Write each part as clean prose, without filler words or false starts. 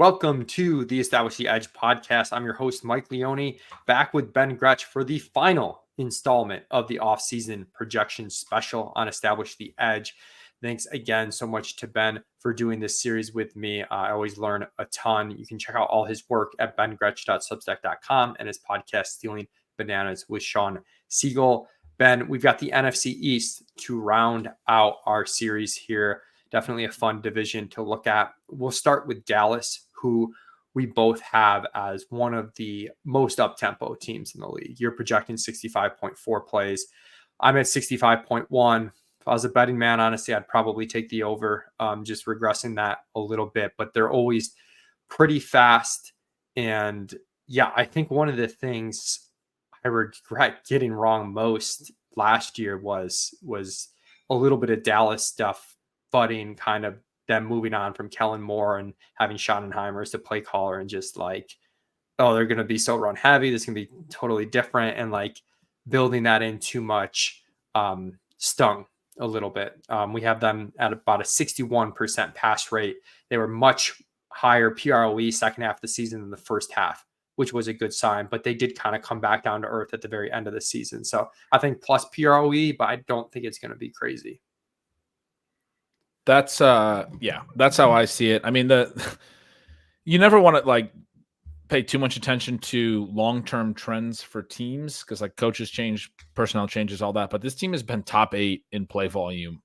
Welcome to the Establish the Edge podcast. I'm your host, Mike Leone, back with Ben Gretch for the final installment of the off-season projection special on Establish the Edge. Thanks again so much to Ben for doing this series with me. I always learn a ton. You can check out all his work at bengretch.substack.com and his podcast, Stealing Bananas with Sean Siegel. Ben, we've got the NFC East to round out our series here. Definitely a fun division to look at. We'll start with Dallas, who we both have as one of the most up-tempo teams in the league. You're projecting 65.4 plays. I'm at 65.1. If I was a betting man, honestly, I'd probably take the over, just regressing that a little bit. But they're always pretty fast. And yeah, I think one of the things I regret getting wrong most last year was a little bit of Dallas stuff, budding, kind of them moving on from Kellen Moore and having Schottenheimer as the play caller and just like, oh, they're going to be so run heavy. This can be totally different. And like building that in too much stung a little bit. We have them at about a 61% pass rate. They were much higher PROE second half of the season than the first half, which was a good sign, but they did kind of come back down to earth at the very end of the season. So I think plus PROE, but I don't think it's going to be crazy. That's that's how I see it. I mean, you never want to like pay too much attention to long-term trends for teams because like coaches change, personnel changes, all that. But this team has been top 8 in play volume.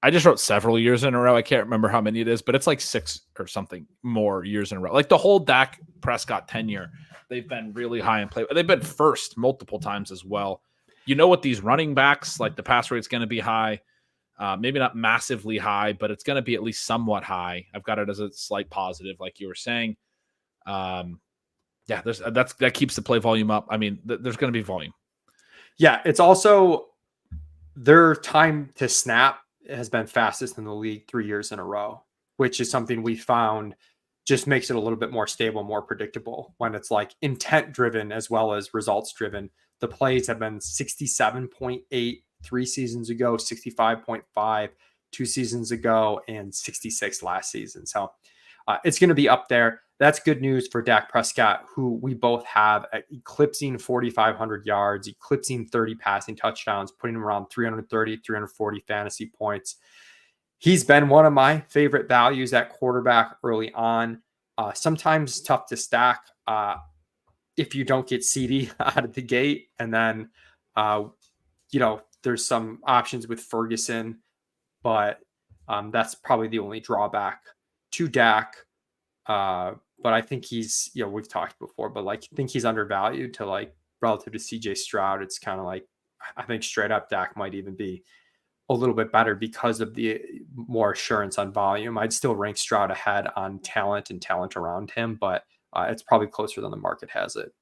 I just wrote several years in a row. I can't remember how many it is, but it's like 6 or something more years in a row. Like the whole Dak Prescott tenure, they've been really high in play. They've been first multiple times as well. You know what, these running backs, like the pass rate's going to be high. Maybe not massively high, but it's going to be at least somewhat high. I've got it as a slight positive, like you were saying. That keeps the play volume up. I mean, there's going to be volume. Yeah, it's also their time to snap has been fastest in the league 3 years in a row, which is something we found just makes it a little bit more stable, more predictable when it's like intent driven as well as results driven. The plays have been 67.8 3 seasons ago, 65.5 2 seasons ago, and 66 last season. So it's going to be up there. That's good news for Dak Prescott, who we both have eclipsing 4,500 yards, eclipsing 30 passing touchdowns, putting him around 330, 340 fantasy points. He's been one of my favorite values at quarterback early on. Sometimes tough to stack if you don't get CD out of the gate. And then, there's some options with Ferguson, but that's probably the only drawback to Dak. But I think he's, we've talked before, but like, I think he's undervalued to like relative to CJ Stroud. It's kind of like, I think straight up Dak might even be a little bit better because of the more assurance on volume. I'd still rank Stroud ahead on talent and talent around him, but it's probably closer than the market has it.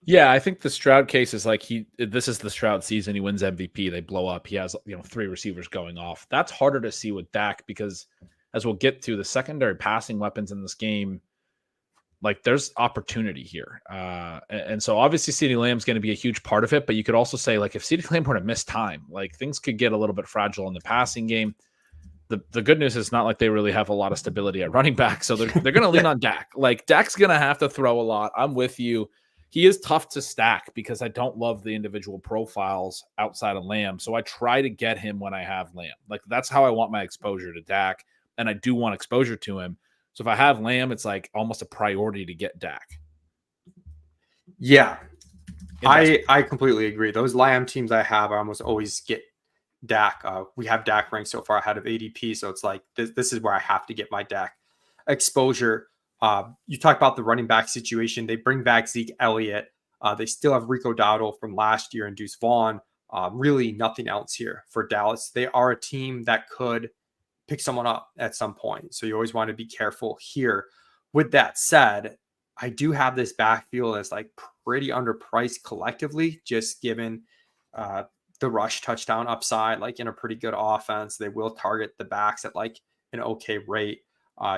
Yeah, I think the Stroud case is like this is the Stroud season. He wins MVP. They blow up. He has 3 receivers going off. That's harder to see with Dak because, as we'll get to, the secondary passing weapons in this game, like there's opportunity here. And so obviously CeeDee Lamb's going to be a huge part of it, but you could also say like if CeeDee Lamb were to miss time, like things could get a little bit fragile in the passing game. The good news is not like they really have a lot of stability at running back, so they're going to lean on Dak. Like Dak's going to have to throw a lot. I'm with you. He is tough to stack because I don't love the individual profiles outside of Lamb. So I try to get him when I have Lamb. Like that's how I want my exposure to Dak. And I do want exposure to him. So if I have Lamb, it's like almost a priority to get Dak. Yeah, I completely agree. Those Lamb teams I have, I almost always get Dak. We have Dak ranked so far ahead of ADP. So it's like, this is where I have to get my Dak exposure. You talk about the running back situation. They bring back Zeke Elliott. They still have Rico Dowdle from last year and Deuce Vaughn. Really nothing else here for Dallas. They are a team that could pick someone up at some point. So you always want to be careful here. With that said, I do have this backfield that's like pretty underpriced collectively, just given the rush touchdown upside, like in a pretty good offense. They will target the backs at like an okay rate.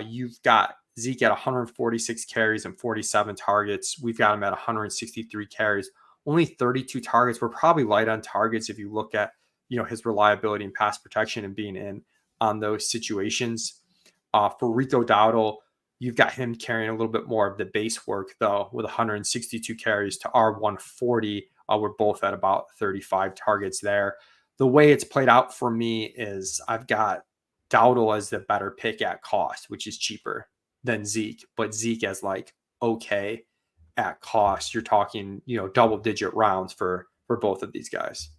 You've got Zeke at 146 carries and 47 targets. We've got him at 163 carries, only 32 targets. We're probably light on targets if you look at, his reliability and pass protection and being in on those situations. For Rico Dowdle, You've got him carrying a little bit more of the base work, though, with 162 carries to our 140. We're both at about 35 targets there. The way it's played out for me is I've got Dowdle as the better pick at cost, which is cheaper than Zeke, but Zeke as like okay at cost. You're talking, double-digit rounds for both of these guys.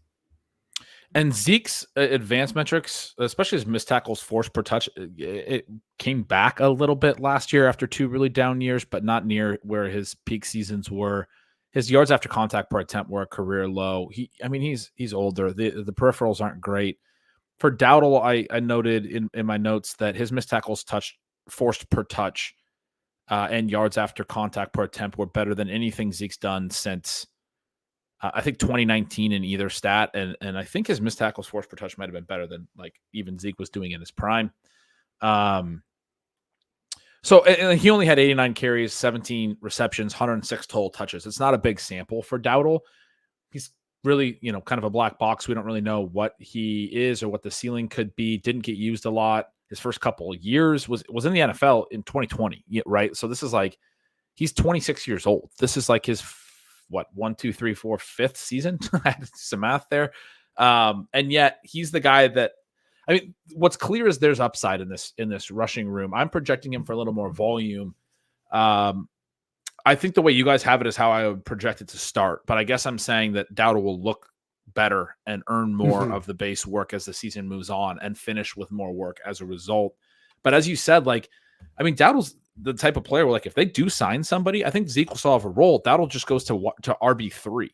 And Zeke's advanced metrics, especially his missed tackles forced per touch, it came back a little bit last year after 2 really down years, but not near where his peak seasons were. His yards after contact per attempt were a career low. He's older. The peripherals aren't great. For Dowdle, I noted in my notes that his missed tackles forced per touch and yards after contact per attempt were better than anything Zeke's done since I think 2019 in either stat, and I think his missed tackles forced per touch might have been better than like even Zeke was doing in his prime. So he only had 89 carries, 17 receptions, 106 total touches. It's not a big sample for Dowdle. He's really, kind of a black box. We don't really know what he is or what the ceiling could be. Didn't get used a lot. His first couple of years was in the NFL in 2020, right? So this is like he's 26 years old. This is like his 5th season. I had some math there. And yet he's the guy that, what's clear is there's upside in this rushing room. I'm projecting him for a little more volume. I think the way you guys have it is how I would project it to start, but I guess I'm saying that Dowdle will look better and earn more of the base work as the season moves on and finish with more work as a result. But as you said, Dowdle's the type of player where, like, if they do sign somebody, I think Zeke will still have a role. Dowdle just goes to RB3,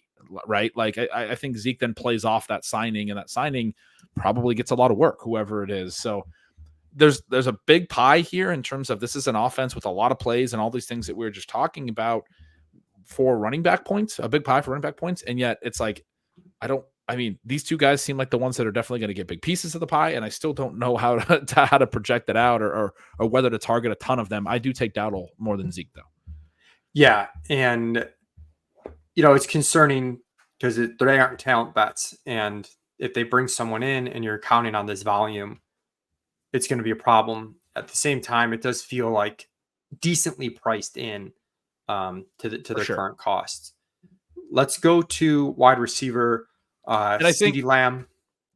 right? Like, I think Zeke then plays off that signing, and that signing probably gets a lot of work, whoever it is. So there's a big pie here in terms of this is an offense with a lot of plays and all these things that we were just talking about for running back points, a big pie for running back points. And yet it's like, these two guys seem like the ones that are definitely going to get big pieces of the pie, and I still don't know how to project it out or whether to target a ton of them. I do take Dowdle more than Zeke, though. Yeah, and it's concerning because they aren't talent bets, and if they bring someone in and you're counting on this volume, it's going to be a problem. At the same time, it does feel like decently priced in to their current costs. Let's go to wide receiver. And I think CeeDee Lamb.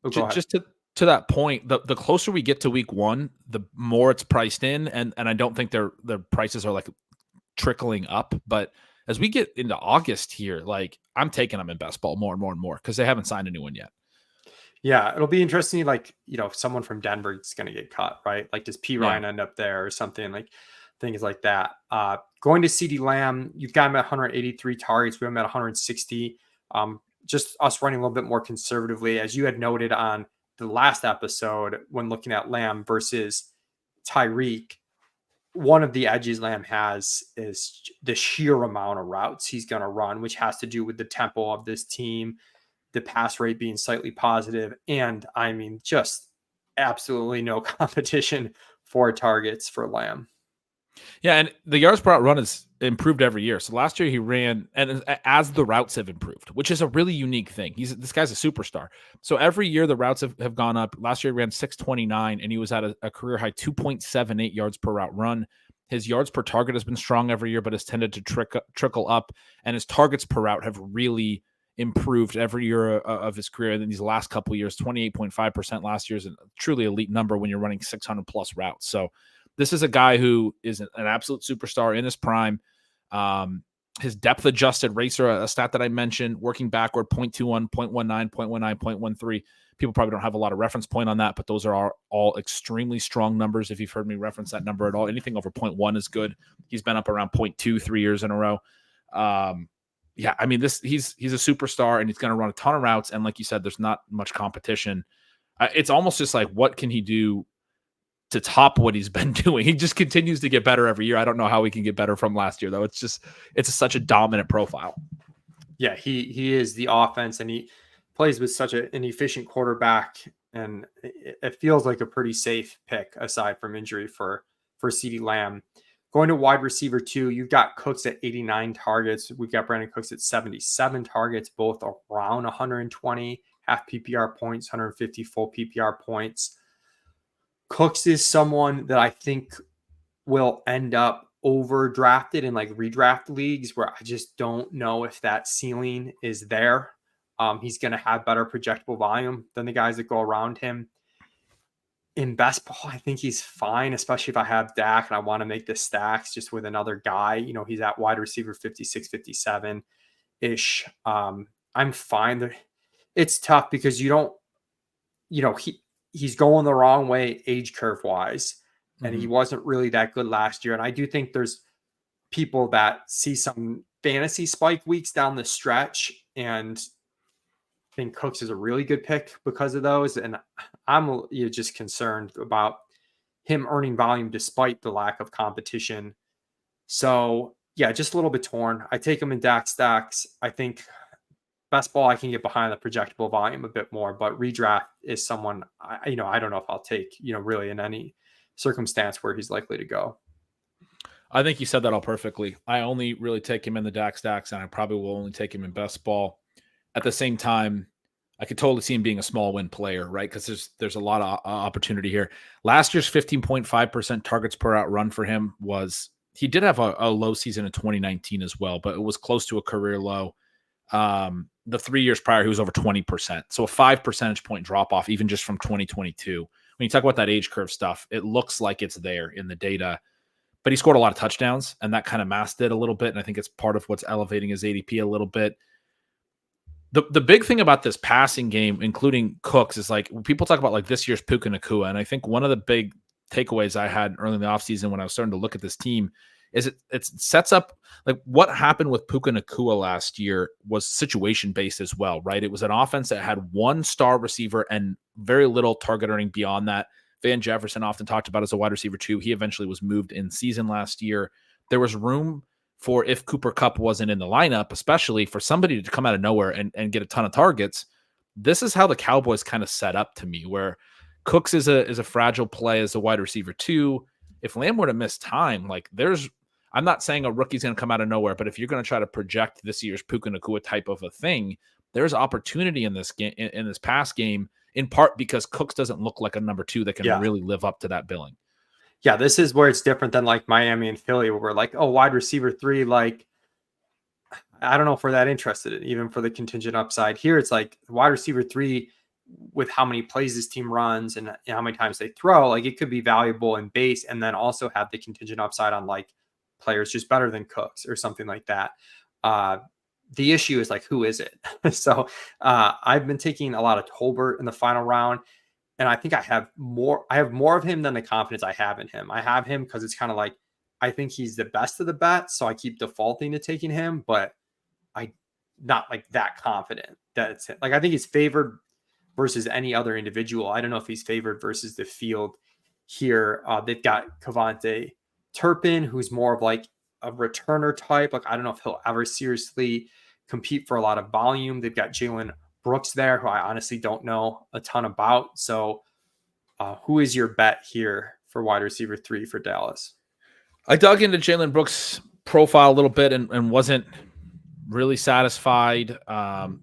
Just to that point, the closer we get to week 1, the more it's priced in, and I don't think their prices are like trickling up. But as we get into August here, like, I'm taking them in best ball more and more and more because they haven't signed anyone yet. Yeah, it'll be interesting. Like, someone from Denver is going to get cut, right? Like, does P. Ryan end up there or something, like things like that? Going to CeeDee Lamb, you've got him at 183 targets. We have him at 160. Just us running a little bit more conservatively, as you had noted on the last episode when looking at Lamb versus Tyreek. One of the edges Lamb has is the sheer amount of routes he's going to run, which has to do with the tempo of this team, the pass rate being slightly positive, and just absolutely no competition for targets for Lamb. Yeah, and the yards per route run is improved every year. So last year he ran, and as the routes have improved, which is a really unique thing. This guy's a superstar. So every year the routes have gone up. Last year he ran 629, and he was at a career high 2.78 yards per route run. His yards per target has been strong every year, but has tended to trickle up, and his targets per route have really improved every year of his career. And in these last couple of years, 28.5% last year is a truly elite number when you're running 600 plus routes. So this is a guy who is an absolute superstar in his prime. His depth adjusted racer, a stat that I mentioned, working backward, 0.21, 0.19, 0.19, 0.13. People probably don't have a lot of reference point on that, but those are all extremely strong numbers. If you've heard me reference that number at all, anything over 0.1 is good. He's been up around 0.2 3 years in a row. He's a superstar, and he's going to run a ton of routes. And like you said, there's not much competition. It's almost just like, what can he do to top what he's been doing? He just continues to get better every year. I don't know how he can get better from last year, though. It's such a dominant profile. Yeah, he is the offense, and he plays with such an efficient quarterback, and it feels like a pretty safe pick aside from injury for CeeDee Lamb. Going to wide receiver 2, you've got Cooks at 89 targets. We've got Brandon Cooks at 77 targets, both around 120 half PPR points, 150 full PPR points. Cooks is someone that I think will end up overdrafted in like redraft leagues where I just don't know if that ceiling is there. He's going to have better projectable volume than the guys that go around him. In best ball, I think he's fine, especially if I have Dak and I want to make the stacks just with another guy. He's at wide receiver 56, 57 ish. I'm fine. It's tough because you don't, he's going the wrong way age curve wise, and he wasn't really that good last year. And I do think there's people that see some fantasy spike weeks down the stretch and think Cooks is a really good pick because of those. And I'm just concerned about him earning volume despite the lack of competition. So yeah, just a little bit torn. I take him in DAX stacks. I think best ball I can get behind the projectable volume a bit more, but redraft is someone I don't know if I'll take, really in any circumstance where he's likely to go. I think you said that all perfectly. I only really take him in the DAX stacks, and I probably will only take him in best ball. At the same time, I could totally see him being a small win player, right? Because there's a lot of opportunity here. Last year's 15.5% targets per out run for him he did have a low season in 2019 as well, but it was close to a career low. The 3 years prior, he was over 20%. So a 5 percentage point drop off, even just from 2022. When you talk about that age curve stuff, it looks like it's there in the data. But he scored a lot of touchdowns, and that kind of masked it a little bit. And I think it's part of what's elevating his ADP a little bit. The big thing about this passing game, including Cooks, is like people talk about like this year's Puka Nacua. And I think one of the big takeaways I had early in the offseason when I was starting to look at this team is it sets up like what happened with Puka Nacua last year was situation based as well, right? It was an offense that had one star receiver and very little target earning beyond that. Van Jefferson often talked about as a wide receiver too. He eventually was moved in season last year. There was room for, if Cooper Kupp wasn't in the lineup, especially for somebody to come out of nowhere and get a ton of targets. This is how the Cowboys kind of set up to me, where Cooks is a fragile play as a wide receiver too. If Lamb were to miss time, like I'm not saying a rookie's going to come out of nowhere, but if you're going to try to project this year's Puka Nacua type of a thing, there's opportunity in this game, in this pass game, in part because Cooks doesn't look like a number 2 that can really live up to that billing. Yeah, this is where it's different than like Miami and Philly, where we're like, oh, wide receiver 3, like, I don't know if we're that interested in, even for the contingent upside. Here, it's like wide receiver 3 with how many plays this team runs and how many times they throw, like it could be valuable in base and then also have the contingent upside on like players just better than Cooks or something like that. The issue is like, who is it? So I've been taking a lot of Tolbert in the final round. And I think I have more of him than the confidence I have in him. I have him because it's kind of like, I think he's the best of the bets. So I keep defaulting to taking him, but I not like that confident that it's him. Like, I think he's favored versus any other individual. I don't know if he's favored versus the field here. They've got Cavante Turpin, who's more of like a returner type. Like, I don't know if he'll ever seriously compete for a lot of volume. They've got Jalen Brooks there, who I honestly don't know a ton about. So who is your bet here for wide receiver 3 for Dallas? I dug into Jalen Brooks' profile a little bit and wasn't really satisfied.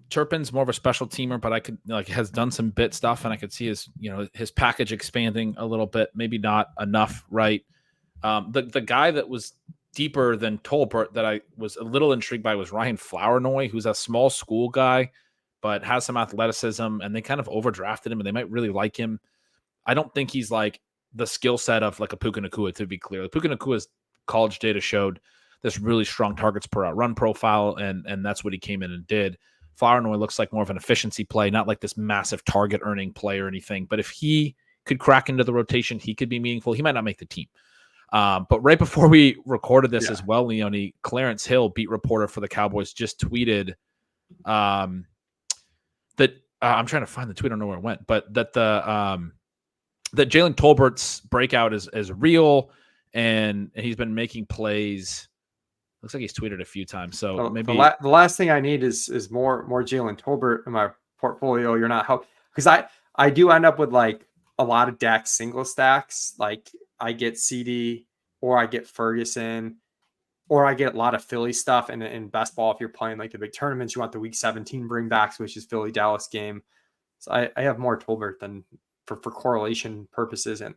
Turpin's more of a special teamer, but I could has done some bit stuff, and I could see his package expanding a little bit, maybe not enough, right? The guy that was deeper than Tolbert that I was a little intrigued by was Ryan Flournoy, who's a small school guy, but has some athleticism, and they kind of overdrafted him, and they might really like him. I don't think he's like the skill set of like a Puka Nacua, to be clear. Puka Nacua's college data showed this really strong targets per out run profile, and that's what he came in and did. Flournoy looks like more of an efficiency play, not like this massive target earning play or anything. But if he could crack into the rotation, he could be meaningful. He might not make the team. But right before we recorded this as well, Leone, Clarence Hill, beat reporter for the Cowboys, just tweeted that I'm trying to find the tweet. I don't know where it went, but that that Jalen Tolbert's breakout is real, and he's been making plays. Looks like he's tweeted a few times. So maybe the last thing I need is more Jalen Tolbert in my portfolio. You're not helping because I do end up with like a lot of Dak single stacks. Like I get CD or I get Ferguson or I get a lot of Philly stuff. And in best ball, if you're playing like the big tournaments, you want the week 17 bringbacks, which is Philly Dallas game. So I have more Tolbert than for correlation purposes. And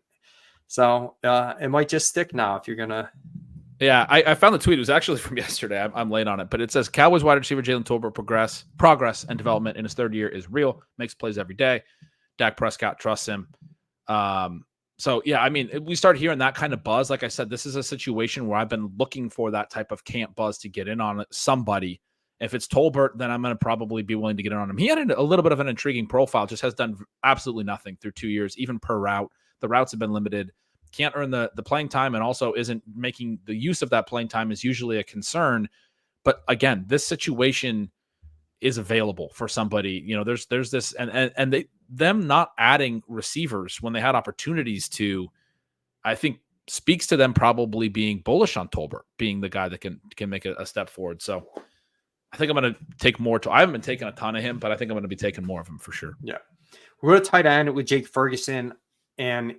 So it might just stick now if you're going to. Yeah, I found the tweet. It was actually from yesterday. I'm late on it, but it says Cowboys wide receiver Jalen Tolbert progress and development in his third year is real. Makes plays every day. Dak Prescott trusts him. So yeah, I mean, we start hearing that kind of buzz. Like I said, this is a situation where I've been looking for that type of camp buzz to get in on somebody. If it's Tolbert, then I'm going to probably be willing to get in on him. He had a little bit of an intriguing profile, just has done absolutely nothing through 2 years, even per route. The routes have been limited. Can't earn the playing time, and also isn't making the use of that playing time is usually a concern. But again, this situation is available for somebody. You know, there's this, and them not adding receivers when they had opportunities to, I think speaks to them probably being bullish on Tolbert being the guy that can make a step forward. So I think I'm going to take more. I haven't been taking a ton of him, but I think I'm going to be taking more of him for sure. Yeah, we're going to tight end with Jake Ferguson, and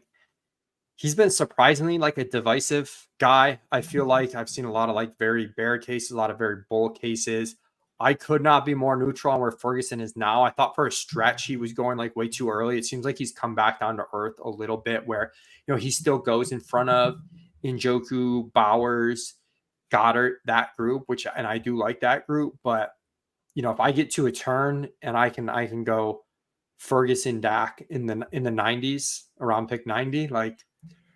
he's been surprisingly like a divisive guy. I feel like I've seen a lot of like very bear cases, a lot of very bull cases. I could not be more neutral on where Ferguson is now. I thought for a stretch he was going like way too early. It seems like he's come back down to earth a little bit where, you know, he still goes in front of Njoku, Bowers, Goddard, that group, and I do like that group. But, you know, if I get to a turn and I can go Ferguson, Dak in the 90s around pick 90, like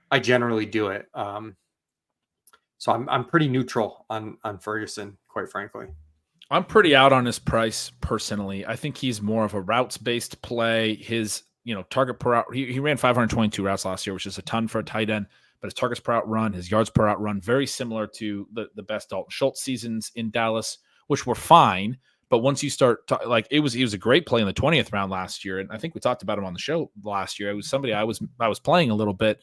I generally do it. So I'm pretty neutral on Ferguson, quite frankly. I'm pretty out on his price personally. I think he's more of a routes-based play. His, target per out, he ran 522 routes last year, which is a ton for a tight end, but his targets per out run, his yards per out run, very similar to the best Dalton Schultz seasons in Dallas, which were fine. But once you start he was a great play in the 20th round last year. And I think we talked about him on the show last year. It was somebody I was playing a little bit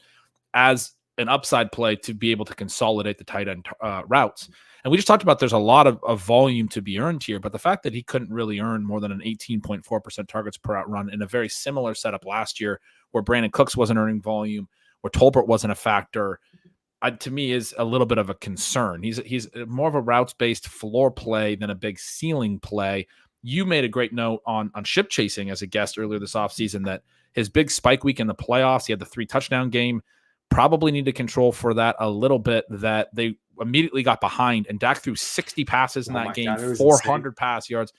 as an upside play to be able to consolidate the tight end routes. And we just talked about there's a lot of volume to be earned here, but the fact that he couldn't really earn more than an 18.4% targets per out run in a very similar setup last year where Brandon Cooks wasn't earning volume, where Tolbert wasn't a factor, to me is a little bit of a concern. He's more of a routes-based floor play than a big ceiling play. You made a great note on ship chasing as a guest earlier this offseason that his big spike week in the playoffs, he had the 3 touchdown game, probably need to control for that a little bit, that they immediately got behind, and Dak threw 60 passes in that game, 400 pass yards.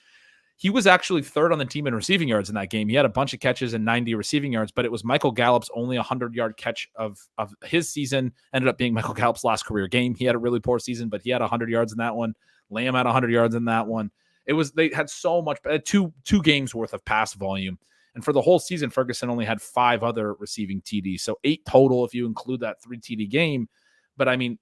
He was actually third on the team in receiving yards in that game. He had a bunch of catches and 90 receiving yards, but it was Michael Gallup's only 100-yard catch of his season. Ended up being Michael Gallup's last career game. He had a really poor season, but he had 100 yards in that one. Lamb had 100 yards in that one. They had so much, two games worth of pass volume. And for the whole season, Ferguson only had 5 other receiving TDs. So 8 total if you include that 3 TD game. But I mean,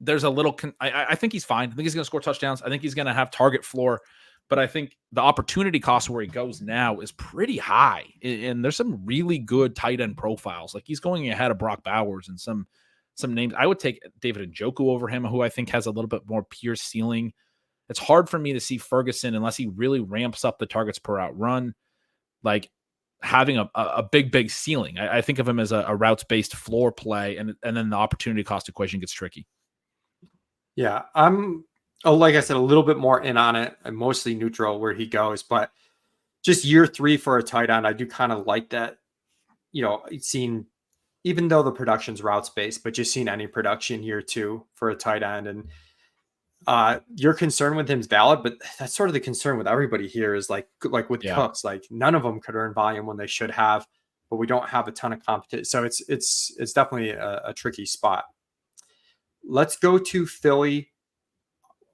there's a little, I think he's fine. I think he's going to score touchdowns. I think he's going to have target floor. But I think the opportunity cost where he goes now is pretty high. And there's some really good tight end profiles. Like he's going ahead of Brock Bowers and some names. I would take David Njoku over him, who I think has a little bit more pure ceiling. It's hard for me to see Ferguson unless he really ramps up the targets per out run, like having a big ceiling. I think of him as a routes-based floor play, and then the opportunity cost equation gets tricky. Yeah, I'm, like I said, a little bit more in on it. I'm mostly neutral where he goes, but just year 3 for a tight end, I do kind of like that. Seen, even though the production's routes-based, but just seeing any production year 2 for a tight end. And your concern with him is valid, but that's sort of the concern with everybody here is like with Cooks, like none of them could earn volume when they should have, but we don't have a ton of competition. So it's definitely a tricky spot. Let's go to Philly.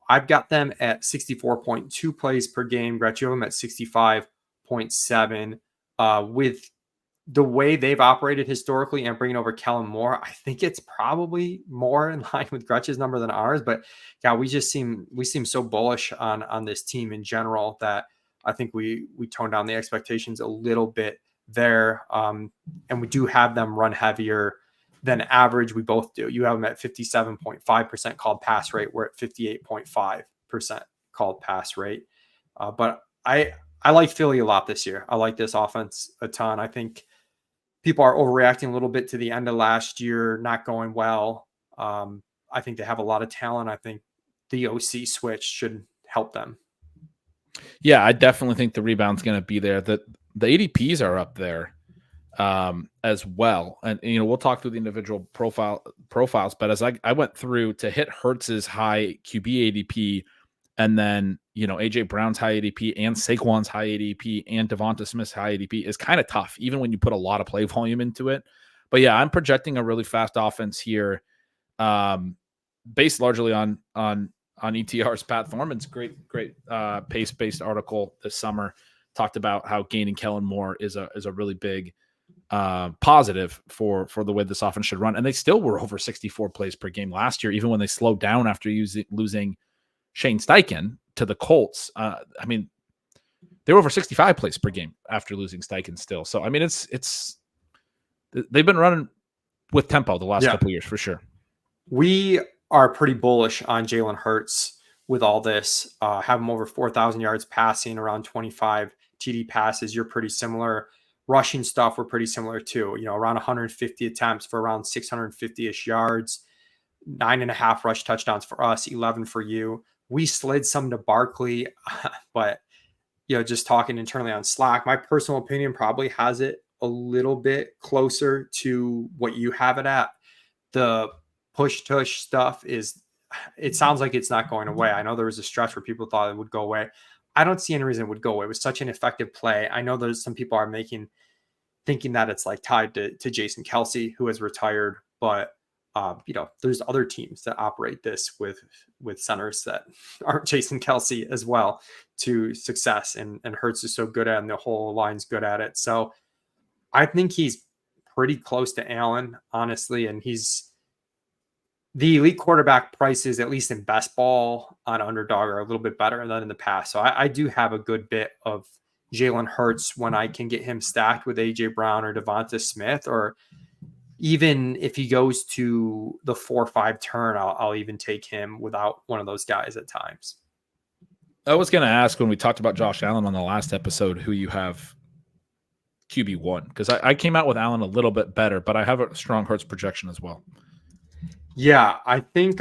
I've got them at 64.2 plays per game. Gretch, you have them at 65.7. With the way they've operated historically and bringing over Kellen Moore, I think it's probably more in line with Gretch's number than ours. But yeah, we seem so bullish on this team in general that I think we toned down the expectations a little bit there. And we do have them run heavier than average. We both do. You have them at 57.5% called pass rate. We're at 58.5% called pass rate. But I like Philly a lot this year. I like this offense a ton. I think people are overreacting a little bit to the end of last year, not going well. I think they have a lot of talent. I think the OC switch should help them. Yeah, I definitely think the rebound's going to be there. The ADPs are up there. as well. And we'll talk through the individual profiles, but as I went through to hit Hurts's high QB ADP, and then AJ Brown's high ADP and Saquon's high ADP and Devonta Smith's high ADP is kind of tough, even when you put a lot of play volume into it. But yeah, I'm projecting a really fast offense here, based largely on ETR's Pat Thorman's great pace-based article this summer talked about how gaining Kellen Moore is a really big positive for the way this offense should run. And they still were over 64 plays per game last year, even when they slowed down after losing Shane Steichen to the Colts. They were over 65 plays per game after losing Steichen still. So, they've been running with tempo the last couple of years for sure. We are pretty bullish on Jalen Hurts with all this. Have him over 4,000 yards passing, around 25 TD passes. You're pretty similar. Rushing stuff, we're pretty similar too. Around 150 attempts for around 650-ish yards, 9.5 rush touchdowns for us, 11 for you. We slid some to Barkley, but just talking internally on Slack, my personal opinion probably has it a little bit closer to what you have it at. The push-tush stuff it sounds like it's not going away. I know there was a stretch where people thought it would go away. I don't see any reason it would go away. It was such an effective play. I know there's some people are thinking that it's like tied to Jason Kelsey, who has retired, but there's other teams that operate this with centers that aren't Jason Kelsey as well to success, and Hurts is so good at it, and the whole line's good at it. So I think he's pretty close to Allen, honestly, and he's the elite quarterback prices, at least in best ball on Underdog, are a little bit better than in the past. So I do have a good bit of Jalen Hurts when I can get him stacked with AJ Brown or Devonta Smith, or even if he goes to the 4-5 turn, I'll even take him without one of those guys at times. I was going to ask when we talked about Josh Allen on the last episode, who you have QB1, because I came out with Allen a little bit better, but I have a strong Hurts projection as well. Yeah, I think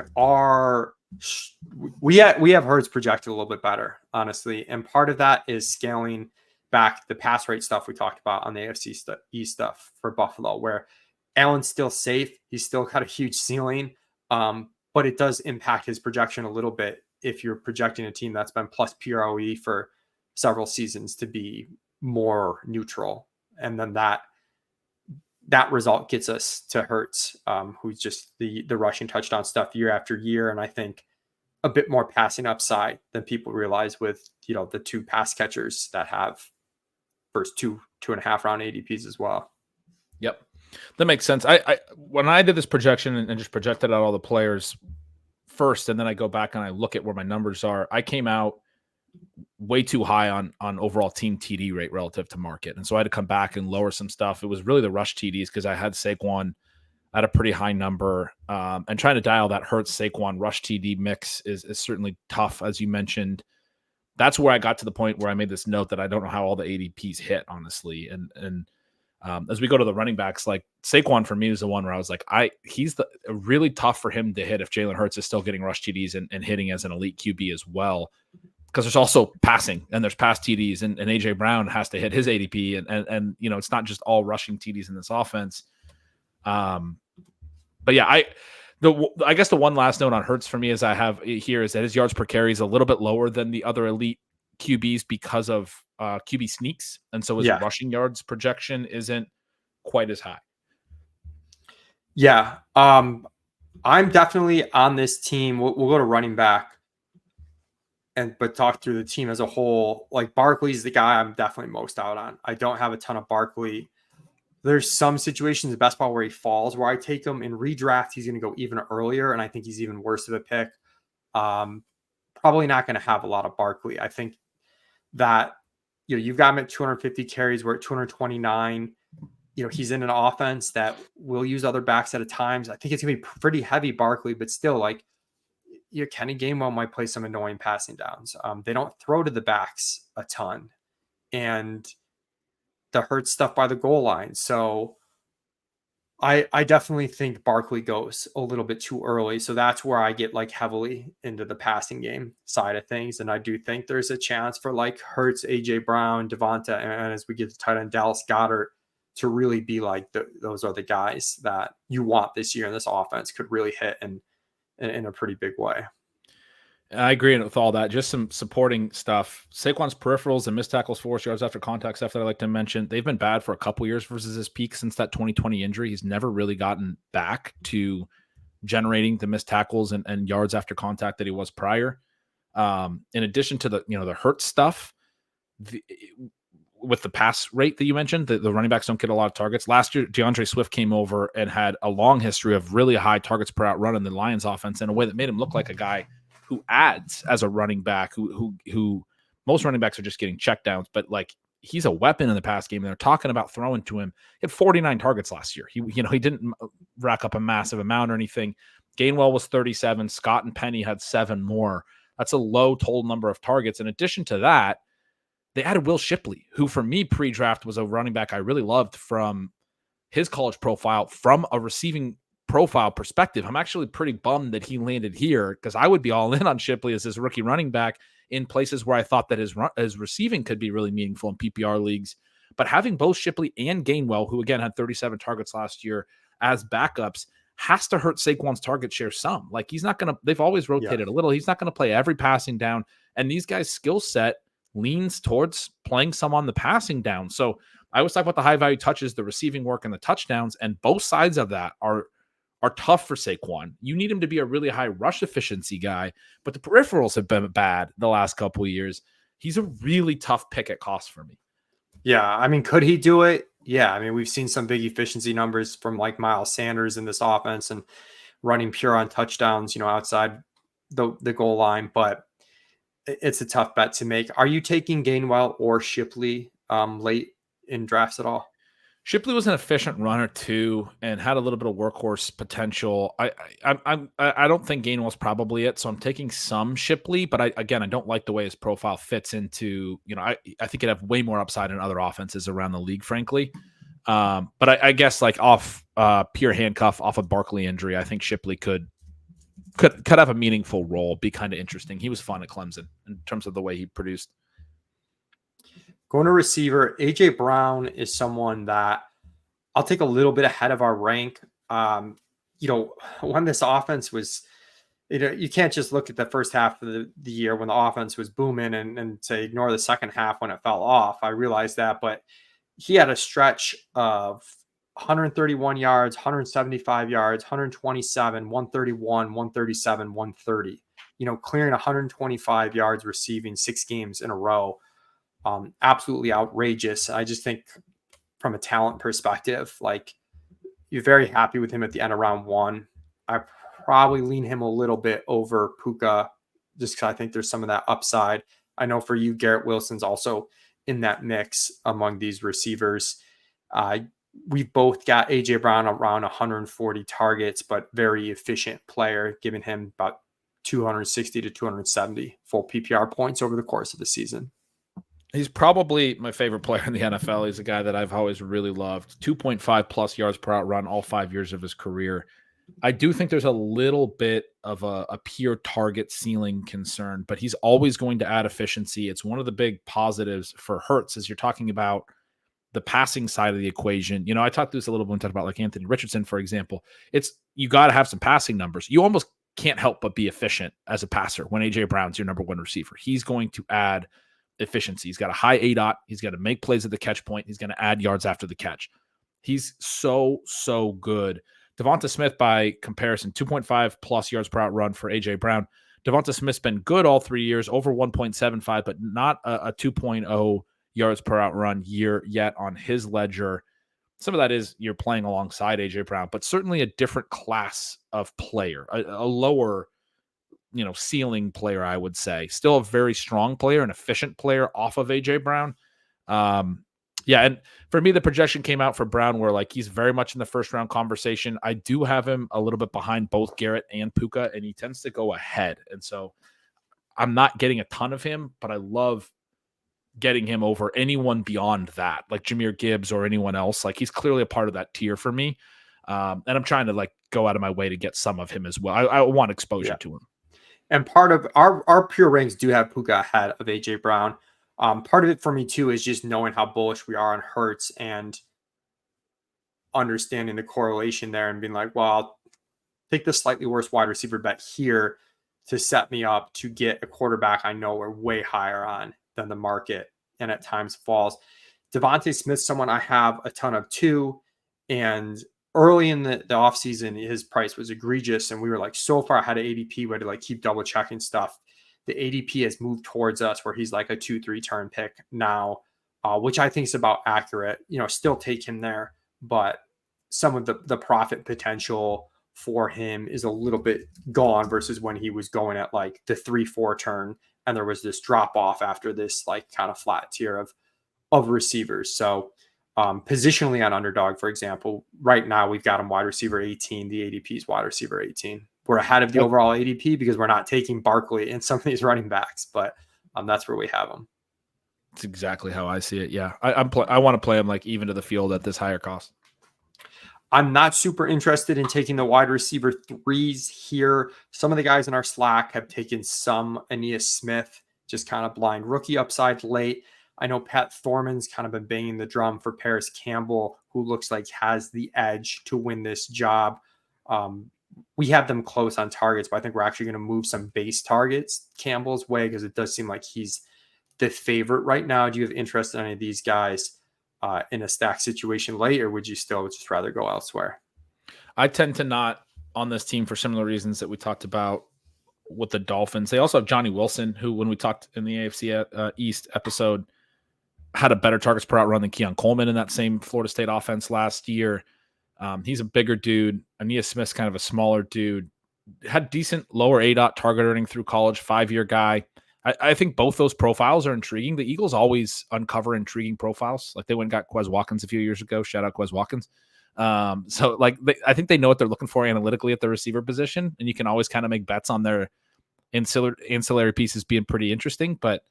we have Hurts projected a little bit better, honestly. And part of that is scaling back the pass rate stuff we talked about on the NFC East stuff for Buffalo, where Allen's still safe. He's still got a huge ceiling, but it does impact his projection a little bit if you're projecting a team that's been plus PROE for several seasons to be more neutral. And then that result gets us to Hurts, who's just the rushing touchdown stuff year after year. And I think a bit more passing upside than people realize with, the two pass catchers that have first 2.5 round ADPs as well. Yep. That makes sense. I when I did this projection and just projected out all the players first, and then I go back and I look at where my numbers are, I came out way too high on overall team TD rate relative to market. And so I had to come back and lower some stuff. It was really the rush TDs because I had Saquon at a pretty high number, and trying to dial that Hurts Saquon rush TD mix is certainly tough. As you mentioned, that's where I got to the point where I made this note that I don't know how all the ADPs hit, honestly. And as we go to the running backs, like Saquon for me is the one where I was like, he's really tough for him to hit if Jalen Hurts is still getting rush TDs and hitting as an elite QB as well. Because there's also passing and there's pass TDs, and AJ Brown has to hit his ADP, and it's not just all rushing TDs in this offense. But yeah, I guess the one last note on Hurts for me is I have here is that his yards per carry is a little bit lower than the other elite QBs because of QB sneaks, and so his rushing yards projection isn't quite as high. Yeah, I'm definitely on this team. We'll go to running back. But talk through the team as a whole. Like Barkley's the guy I'm definitely most out on. I don't have a ton of Barkley. There's some situations in best ball where he falls, where I take him in redraft. He's going to go even earlier, and I think he's even worse of a pick. Probably not going to have a lot of Barkley. I think that you've got him at 250 carries. We're at 229. He's in an offense that will use other backs at a times. I think it's going to be pretty heavy Barkley, but still, like, Kenny Gainwell might play some annoying passing downs. They don't throw to the backs a ton, and the Hurts stuff by the goal line. So I definitely think Barkley goes a little bit too early. So that's where I get like heavily into the passing game side of things. And I do think there's a chance for like Hurts, AJ Brown, Devonta, and as we get to tight end, Dallas Goedert to really be like those are the guys that you want this year, and this offense could really hit in a pretty big way. I agree with all that. Just some supporting stuff. Saquon's peripherals and missed tackles, forced yards after contact stuff that I like to mention. They've been bad for a couple years versus his peak since that 2020 injury. He's never really gotten back to generating the missed tackles and yards after contact that he was prior. In addition to the hurt stuff, with the pass rate that you mentioned, the running backs don't get a lot of targets. Last year, DeAndre Swift came over and had a long history of really high targets per out run in the Lions offense in a way that made him look like a guy who adds as a running back, who most running backs are just getting checkdowns, but like he's a weapon in the pass game. And they're talking about throwing to him. He had 49 targets last year. He didn't rack up a massive amount or anything. Gainwell was 37. Scott and Penny had 7 more. That's a low total number of targets. In addition to that, they added Will Shipley, who for me pre-draft was a running back I really loved from his college profile, from a receiving profile perspective. I'm actually pretty bummed that he landed here because I would be all in on Shipley as his rookie running back in places where I thought that his receiving could be really meaningful in PPR leagues. But having both Shipley and Gainwell, who again had 37 targets last year, as backups has to hurt Saquon's target share some. Like they've always rotated a little. He's not going to play every passing down. And these guys' skill set leans towards playing some on the passing down. So I always talk about the high value touches, the receiving work, and the touchdowns. And both sides of that are tough for Saquon. You need him to be a really high rush efficiency guy, but the peripherals have been bad the last couple of years. He's a really tough pick at cost for me. Yeah, I mean, could he do it? Yeah, I mean, we've seen some big efficiency numbers from like Miles Sanders in this offense and running pure on touchdowns, outside the goal line, but it's a tough bet to make. Are you taking Gainwell or Shipley late in drafts at all? Shipley was an efficient runner too, and had a little bit of workhorse potential. I don't think Gainwell's probably it, so I'm taking some Shipley, but I don't like the way his profile fits into. I think it'd have way more upside in other offenses around the league, frankly. But I guess like off pure handcuff off a Barkley injury, I think Shipley could have a meaningful role, be kind of interesting. He was fun at Clemson in terms of the way he produced. Going to receiver, AJ Brown is someone that I'll take a little bit ahead of our rank. When this offense was, you can't just look at the first half of the year when the offense was booming and say ignore the second half when it fell off. I realized that, but he had a stretch of 131 yards, 175 yards, 127, 131, 137, 130. Clearing 125 yards receiving 6 games in a row. Absolutely outrageous. I just think from a talent perspective, like you're very happy with him at the end of round 1. I probably lean him a little bit over Puka just because I think there's some of that upside. I know for you, Garrett Wilson's also in that mix among these receivers. We've both got AJ Brown around 140 targets, but very efficient player, giving him about 260 to 270 full PPR points over the course of the season. He's probably my favorite player in the NFL. He's a guy that I've always really loved. 2.5 plus yards per out run all 5 years of his career. I do think there's a little bit of a pure target ceiling concern, but he's always going to add efficiency. It's one of the big positives for Hurts as you're talking about the passing side of the equation. I talked this a little bit when we talked about like Anthony Richardson, for example. You got to have some passing numbers. You almost can't help but be efficient as a passer when AJ Brown's your number 1 receiver. He's going to add efficiency. He's got a high ADOT. He's got to make plays at the catch point. He's going to add yards after the catch. He's so good. Devonta Smith, by comparison, 2.5 plus yards per out run for AJ Brown. Devonta Smith's been good all 3 years, over 1.75, but not a 2.0 yards per out run year yet on his ledger. Some of that is you're playing alongside AJ Brown, but certainly a different class of player, a lower ceiling player, I would say. Still a very strong player, an efficient player off of AJ Brown. And for me, the projection came out for Brown where like he's very much in the first round conversation. I do have him a little bit behind both Garrett and Puka, and he tends to go ahead. And so I'm not getting a ton of him, but I love getting him over anyone beyond that, like Jahmyr Gibbs or anyone else. Like he's clearly a part of that tier for me. And I'm trying to like go out of my way to get some of him as well. I want exposure to him. And part of our pure ranks do have Puka ahead of AJ Brown. Part of it for me too is just knowing how bullish we are on Hurts, and understanding the correlation there and being like, well, I'll take the slightly worse wide receiver bet here to set me up to get a quarterback I know we're way higher on than the market and at times falls. Devontae Smith, someone I have a ton of too. And early in the offseason, his price was egregious. And we were like so far ahead of ADP, we had to like keep double checking stuff. The ADP has moved towards us where he's like a 2-3 turn pick now, which I think is about accurate. Still take him there, but some of the profit potential for him is a little bit gone versus when he was going at like the 3-4 turn. And there was this drop off after this like kind of flat tier of receivers. So positionally on Underdog, for example, right now we've got him wide receiver 18. The ADP is wide receiver 18. We're ahead of the overall ADP because we're not taking Barkley and some of these running backs, but that's where we have him. It's exactly how I see it. Yeah, I want to play him like even to the field at this higher cost. I'm not super interested in taking the wide receiver 3s here. Some of the guys in our Slack have taken some Aeneas Smith, just kind of blind rookie upside late. I know Pat Thorman's kind of been banging the drum for Paris Campbell, who looks like has the edge to win this job. We have them close on targets, but I think we're actually going to move some base targets Campbell's way because it does seem like he's the favorite right now. Do you have interest in any of these guys in a stack situation late, or would you still just rather go elsewhere? I tend to not on this team for similar reasons that we talked about with the Dolphins. They also have Johnny Wilson, who, when we talked in the AFC East episode, had a better targets per out run than Keon Coleman in that same Florida State offense last year. He's a bigger dude. Aeneas Smith's kind of a smaller dude. Had decent lower ADOT target earning through college, 5-year guy. I think both those profiles are intriguing. The Eagles always uncover intriguing profiles. Like they went and got Quez Watkins a few years ago. Shout out Quez Watkins. So like I think they know what they're looking for analytically at the receiver position, and you can always kind of make bets on their ancillary pieces being pretty interesting. But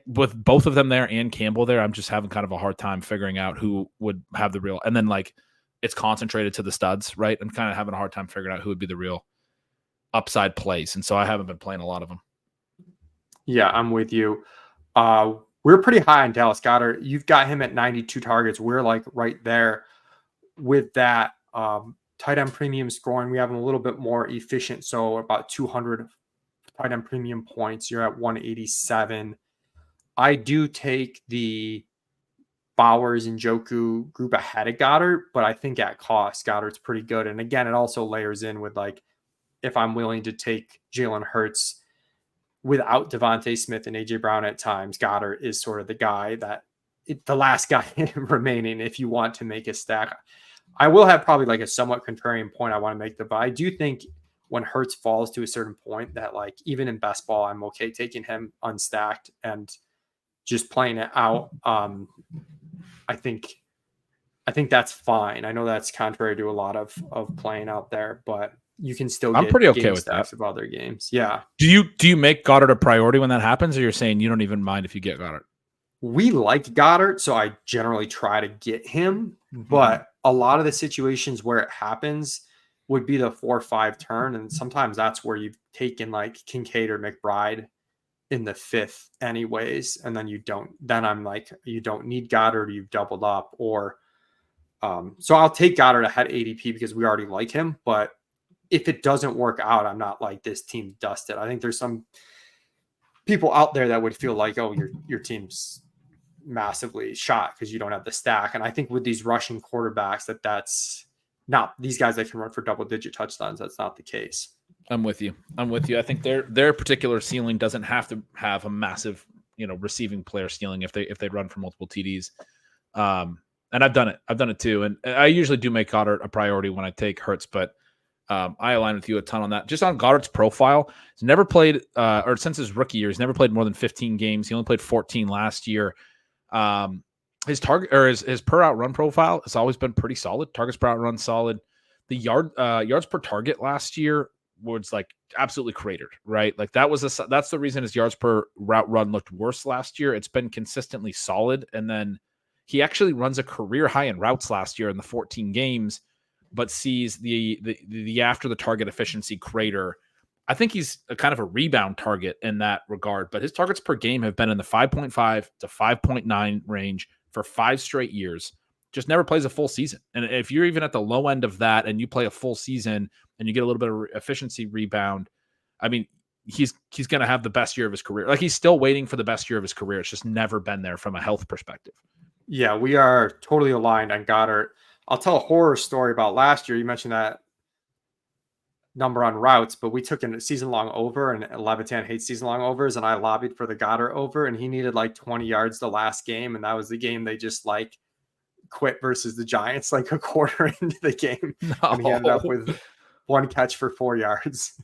with both of them there and Campbell there, I'm just having kind of a hard time figuring out who would have the real. And then like it's concentrated to the studs, right? I'm kind of having a hard time figuring out who would be the real upside plays, and so I haven't been playing a lot of them. Yeah, I'm with you. We're pretty high on Dallas Goedert. You've got him at 92 targets. We're like right there with that. Tight end premium scoring, we have him a little bit more efficient. So about 200 tight end premium points. You're at 187. I do take the Bowers and Njoku group ahead of Goddard, but I think at cost, Goddard's pretty good. And again, it also layers in with like, if I'm willing to take Jalen Hurts without Devontae Smith and AJ Brown at times, Goddard is sort of the guy the last guy remaining if you want to make a stack. I will have probably like a somewhat contrarian point I want to make, but I do think when Hurts falls to a certain point that like even in best ball, I'm okay taking him unstacked and just playing it out. I think that's fine. I know that's contrary to a lot of playing out there, but you can still get pretty okay with that of other games. Yeah. Do you make Goddard a priority when that happens, or you're saying you don't even mind if you get Goddard? We like Goddard, so I generally try to get him, but a lot of the situations where it happens would be the 4-5 turn, and sometimes that's where you've taken like Kincaid or McBride in the 5th anyways, and then I'm like, you don't need Goddard, you've doubled up, or so I'll take Goddard ahead ADP because we already like him, but if it doesn't work out, I'm not like this team dusted. I think there's some people out there that would feel like, oh, your team's massively shot because you don't have the stack. And I think with these rushing quarterbacks, that's not these guys that can run for double-digit touchdowns. That's not the case. I'm with you. I think their particular ceiling doesn't have to have a massive, receiving player ceiling if they run for multiple TDs. And I've done it too. And I usually do make Goddard a priority when I take Hurts, but I align with you a ton on that. Just on Goddard's profile, he's never played, or since his rookie year, he's never played more than 15 games. He only played 14 last year. His target or his per out run profile has always been pretty solid. Targets per out run solid. The yards per target last year was like absolutely cratered, right? Like that's the reason his yards per route run looked worse last year. It's been consistently solid, and then he actually runs a career high in routes last year in the 14 games. But sees the after the target efficiency crater. I think he's a kind of a rebound target in that regard, but his targets per game have been in the 5.5 to 5.9 range for 5 straight years. just never plays a full season. And if you're even at the low end of that and you play a full season and you get a little bit of efficiency rebound, I mean, he's going to have the best year of his career. Like, he's still waiting for the best year of his career. It's just never been there from a health perspective. Yeah, we are totally aligned on Goddard. I'll tell a horror story about last year. You mentioned that number on routes, but we took a season long over, and Levitan hates season long overs, and I lobbied for the Goddard over, and he needed like 20 yards the last game, and that was the game they just like quit versus the Giants like a quarter into the game. No. And he ended up with 1 catch for 4 yards.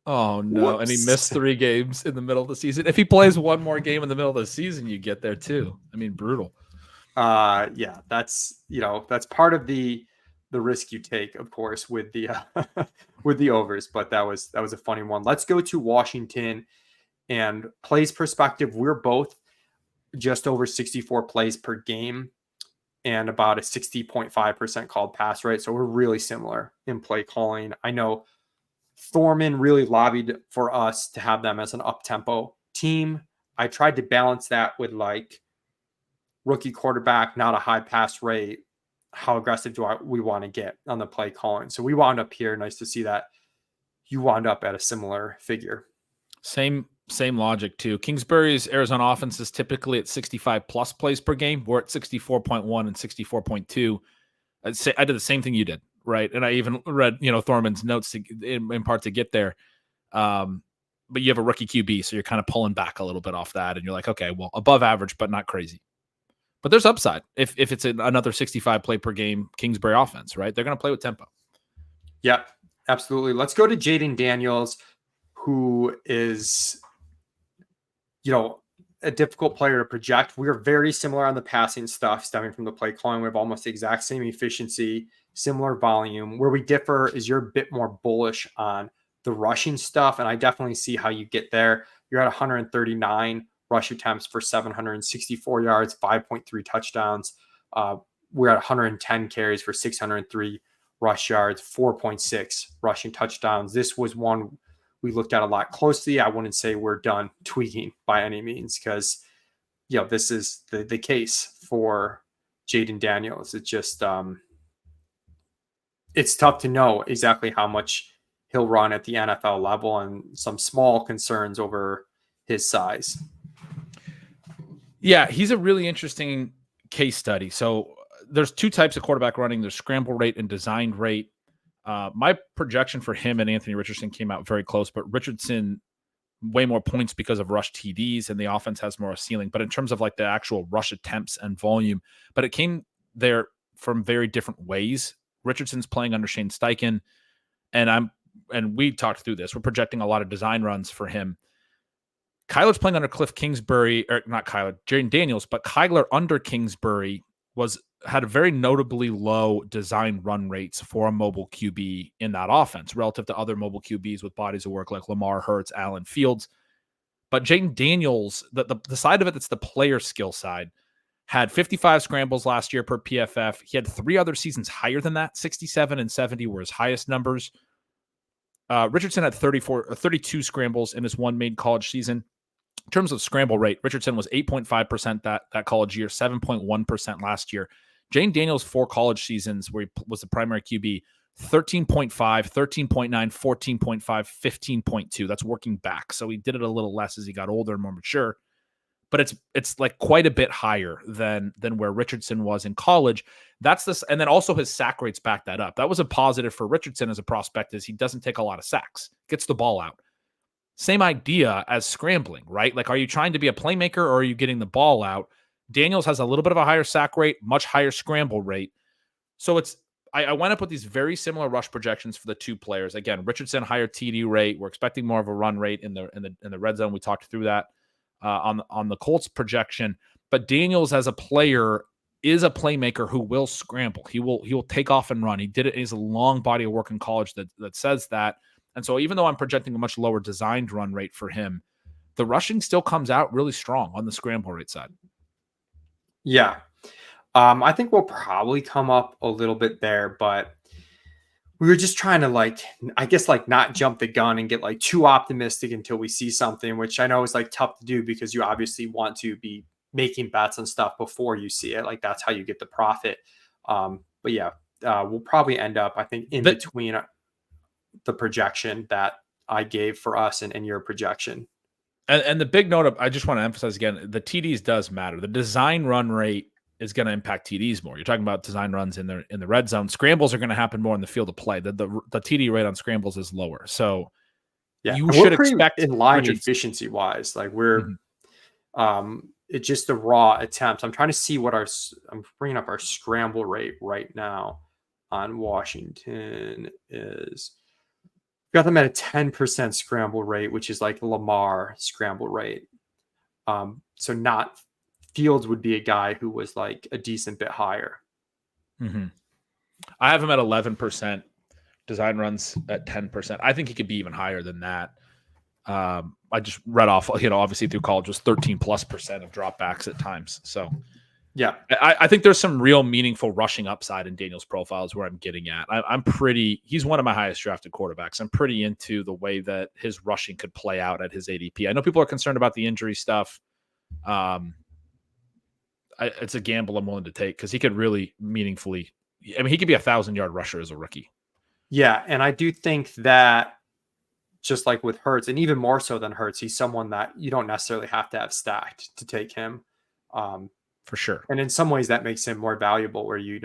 Oh no. Whoops. And he missed 3 games in the middle of the season. If he plays one more game in the middle of the season, you get there too. I mean, brutal. Yeah, that's, that's part of the risk you take, of course, with the with the overs, but that was a funny one. Let's go to Washington, and plays perspective. We're both just over 64 plays per game and about a 60.5% called pass rate. So we're really similar in play calling. I know Thorman really lobbied for us to have them as an up-tempo team. I tried to balance that with like rookie quarterback, not a high pass rate. How aggressive we want to get on the play calling? So we wound up here. Nice to see that you wound up at a similar figure. Same logic too. Kingsbury's Arizona offense is typically at 65 plus plays per game. We're at 64.1 and 64.2. I did the same thing you did, right? And I even read, Thorman's notes in part to get there. But you have a rookie QB, so you're kind of pulling back a little bit off that, and you're like, okay, well, above average, but not crazy. But there's upside if it's another 65 play per game Kingsbury offense, right? They're going to play with tempo. Yeah, absolutely. Let's go to Jaden Daniels, who is, a difficult player to project. We are very similar on the passing stuff stemming from the play calling. We have almost the exact same efficiency, similar volume. Where we differ is you're a bit more bullish on the rushing stuff, and I definitely see how you get there. You're at 139 rush attempts for 764 yards, 5.3 touchdowns. We're at 110 carries for 603 rush yards, 4.6 rushing touchdowns. This was one we looked at a lot closely. I wouldn't say we're done tweaking by any means, because, this is the case for Jaden Daniels. It's just, it's tough to know exactly how much he'll run at the NFL level, and some small concerns over his size. Yeah, he's a really interesting case study. So there's 2 types of quarterback running. There's scramble rate and designed rate. My projection for him and Anthony Richardson came out very close, but Richardson way more points because of rush TDs, and the offense has more of a ceiling. But in terms of like the actual rush attempts and volume, but it came there from very different ways. Richardson's playing under Shane Steichen, and we talked through this. We're projecting a lot of design runs for him. Kyler's playing under Cliff Kingsbury, or not Kyler, Jaden Daniels, but Kyler under Kingsbury had a very notably low design run rates for a mobile QB in that offense relative to other mobile QBs with bodies of work like Lamar, Hurts, Allen, Fields. But Jaden Daniels, the side of it that's the player skill side, had 55 scrambles last year per PFF. He had 3 other seasons higher than that. 67 and 70 were his highest numbers. Richardson had 32 scrambles in his one made college season. In terms of scramble rate, Richardson was 8.5% that college year, 7.1% last year. Jaden Daniels' 4 college seasons where he was the primary QB, 13.5, 13.9, 14.5, 15.2. That's working back. So he did it a little less as he got older and more mature. But it's like quite a bit higher than where Richardson was in college. That's this, and then also his sack rates back that up. That was a positive for Richardson as a prospect, is he doesn't take a lot of sacks, gets the ball out. Same idea as scrambling, right? Like, are you trying to be a playmaker or are you getting the ball out? Daniels has a little bit of a higher sack rate, much higher scramble rate. So I went up with these very similar rush projections for the 2 players. Again, Richardson higher TD rate. We're expecting more of a run rate in the red zone. We talked through that on the Colts projection. But Daniels as a player is a playmaker who will scramble. He will take off and run. He did it. He's a long body of work in college that says that. And so even though I'm projecting a much lower designed run rate for him, the rushing still comes out really strong on the scramble rate side. Yeah. I think we'll probably come up a little bit there, but we were just trying to not jump the gun and get too optimistic until we see something, which I know is tough to do because you obviously want to be making bets on stuff before you see it. Like that's how you get the profit. But yeah, we'll probably end up, I think, in between the projection that I gave for us and your projection. And the big note I just want to emphasize again, the TDs does matter. The design run rate is going to impact TDs more. You're talking about design runs in the red zone. Scrambles are going to happen more in the field of play. The TD rate on scrambles is lower. So yeah, you should expect in line efficiency wise. Like we're it's just the raw attempts. I'm trying to see what I'm bringing up our scramble rate right now on Washington is. Got them at a 10% scramble rate, which is like Lamar scramble rate. So not Fields would be a guy who was like a decent bit higher. I have him at 11%. Design runs at 10%. I think he could be even higher than that. I just read off, obviously through college was 13+% of dropbacks at times. So yeah, I think there's some real meaningful rushing upside in Daniel's profile is where I'm getting at. He's one of my highest drafted quarterbacks. I'm pretty into the way that his rushing could play out at his ADP. I know people are concerned about the injury stuff. It's a gamble I'm willing to take because he could really meaningfully, he could be 1,000-yard rusher as a rookie. Yeah. And I do think that just like with Hurts, and even more so than Hurts, he's someone that you don't necessarily have to have stacked to take him. For sure. And in some ways that makes him more valuable where, you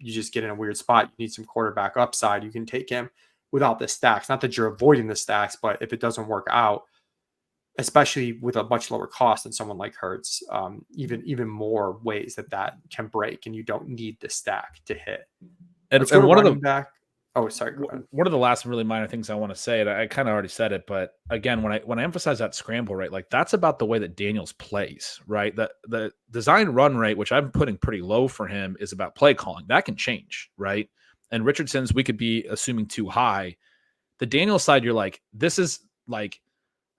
just get in a weird spot. You need some quarterback upside. You can take him without the stacks. Not that you're avoiding the stacks, but if it doesn't work out, especially with a much lower cost than someone like Hurts, even more ways that can break and you don't need the stack to hit. And one of the back. Oh, sorry. Go ahead. One of the last really minor things I want to say, and I kind of already said it, but again, when I emphasize that scramble rate, like that's about the way that Daniels plays, right? The design run rate, which I'm putting pretty low for him, is about play calling. That can change, right? And Richardson's, we could be assuming too high. The Daniels side, you're like, this is like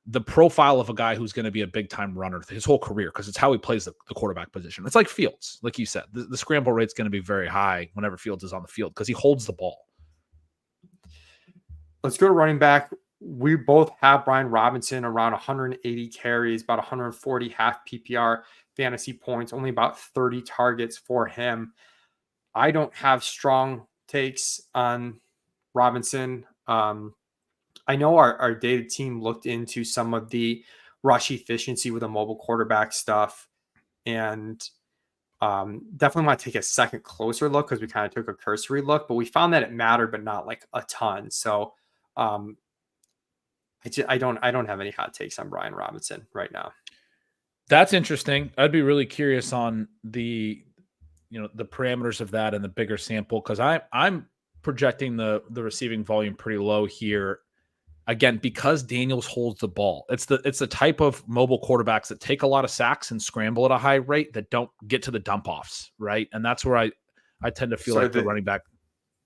the profile of a guy who's going to be a big time runner his whole career because it's how he plays the quarterback position. It's like Fields, like you said, the scramble rate's going to be very high whenever Fields is on the field because he holds the ball. Let's go to running back. We both have Brian Robinson around 180 carries, about 140 half PPR fantasy points, only about 30 targets for him. I don't have strong takes on Robinson. I know our data team looked into some of the rush efficiency with a mobile quarterback stuff and definitely want to take a second closer look because we kind of took a cursory look, but we found that it mattered, but not like a ton. So I don't have any hot takes on Brian Robinson right now. That's interesting. I'd be really curious on the parameters of that and the bigger sample because I'm projecting the receiving volume pretty low here. Again, because Daniels holds the ball. It's the type of mobile quarterbacks that take a lot of sacks and scramble at a high rate that don't get to the dump offs, right? And that's where I tend to feel like the running back.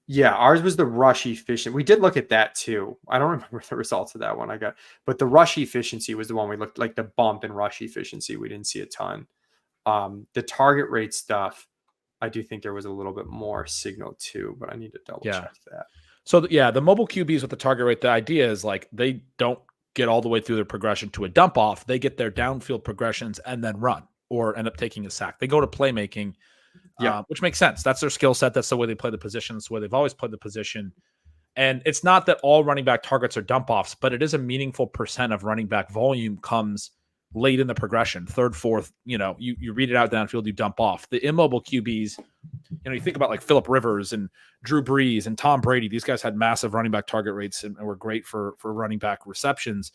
Yeah, ours was the rush efficient. We did look at that too. I don't remember the results of that one I got, but the rush efficiency was the one we looked like the bump in rush efficiency. We didn't see a ton. The target rate stuff, I do think there was a little bit more signal too, but I need to double check that. So the mobile QBs with the target rate, the idea is like they don't get all the way through their progression to a dump off. They get their downfield progressions and then run or end up taking a sack. They go to playmaking. Which makes sense. That's their skill set. That's the way they play the position. That's the way they've always played the position. And it's not that all running back targets are dump offs, but it is a meaningful percent of running back volume comes late in the progression, third, fourth. You read it out downfield, you dump off. The immobile QBs, you think about like Phillip Rivers and Drew Brees and Tom Brady. These guys had massive running back target rates and were great for running back receptions.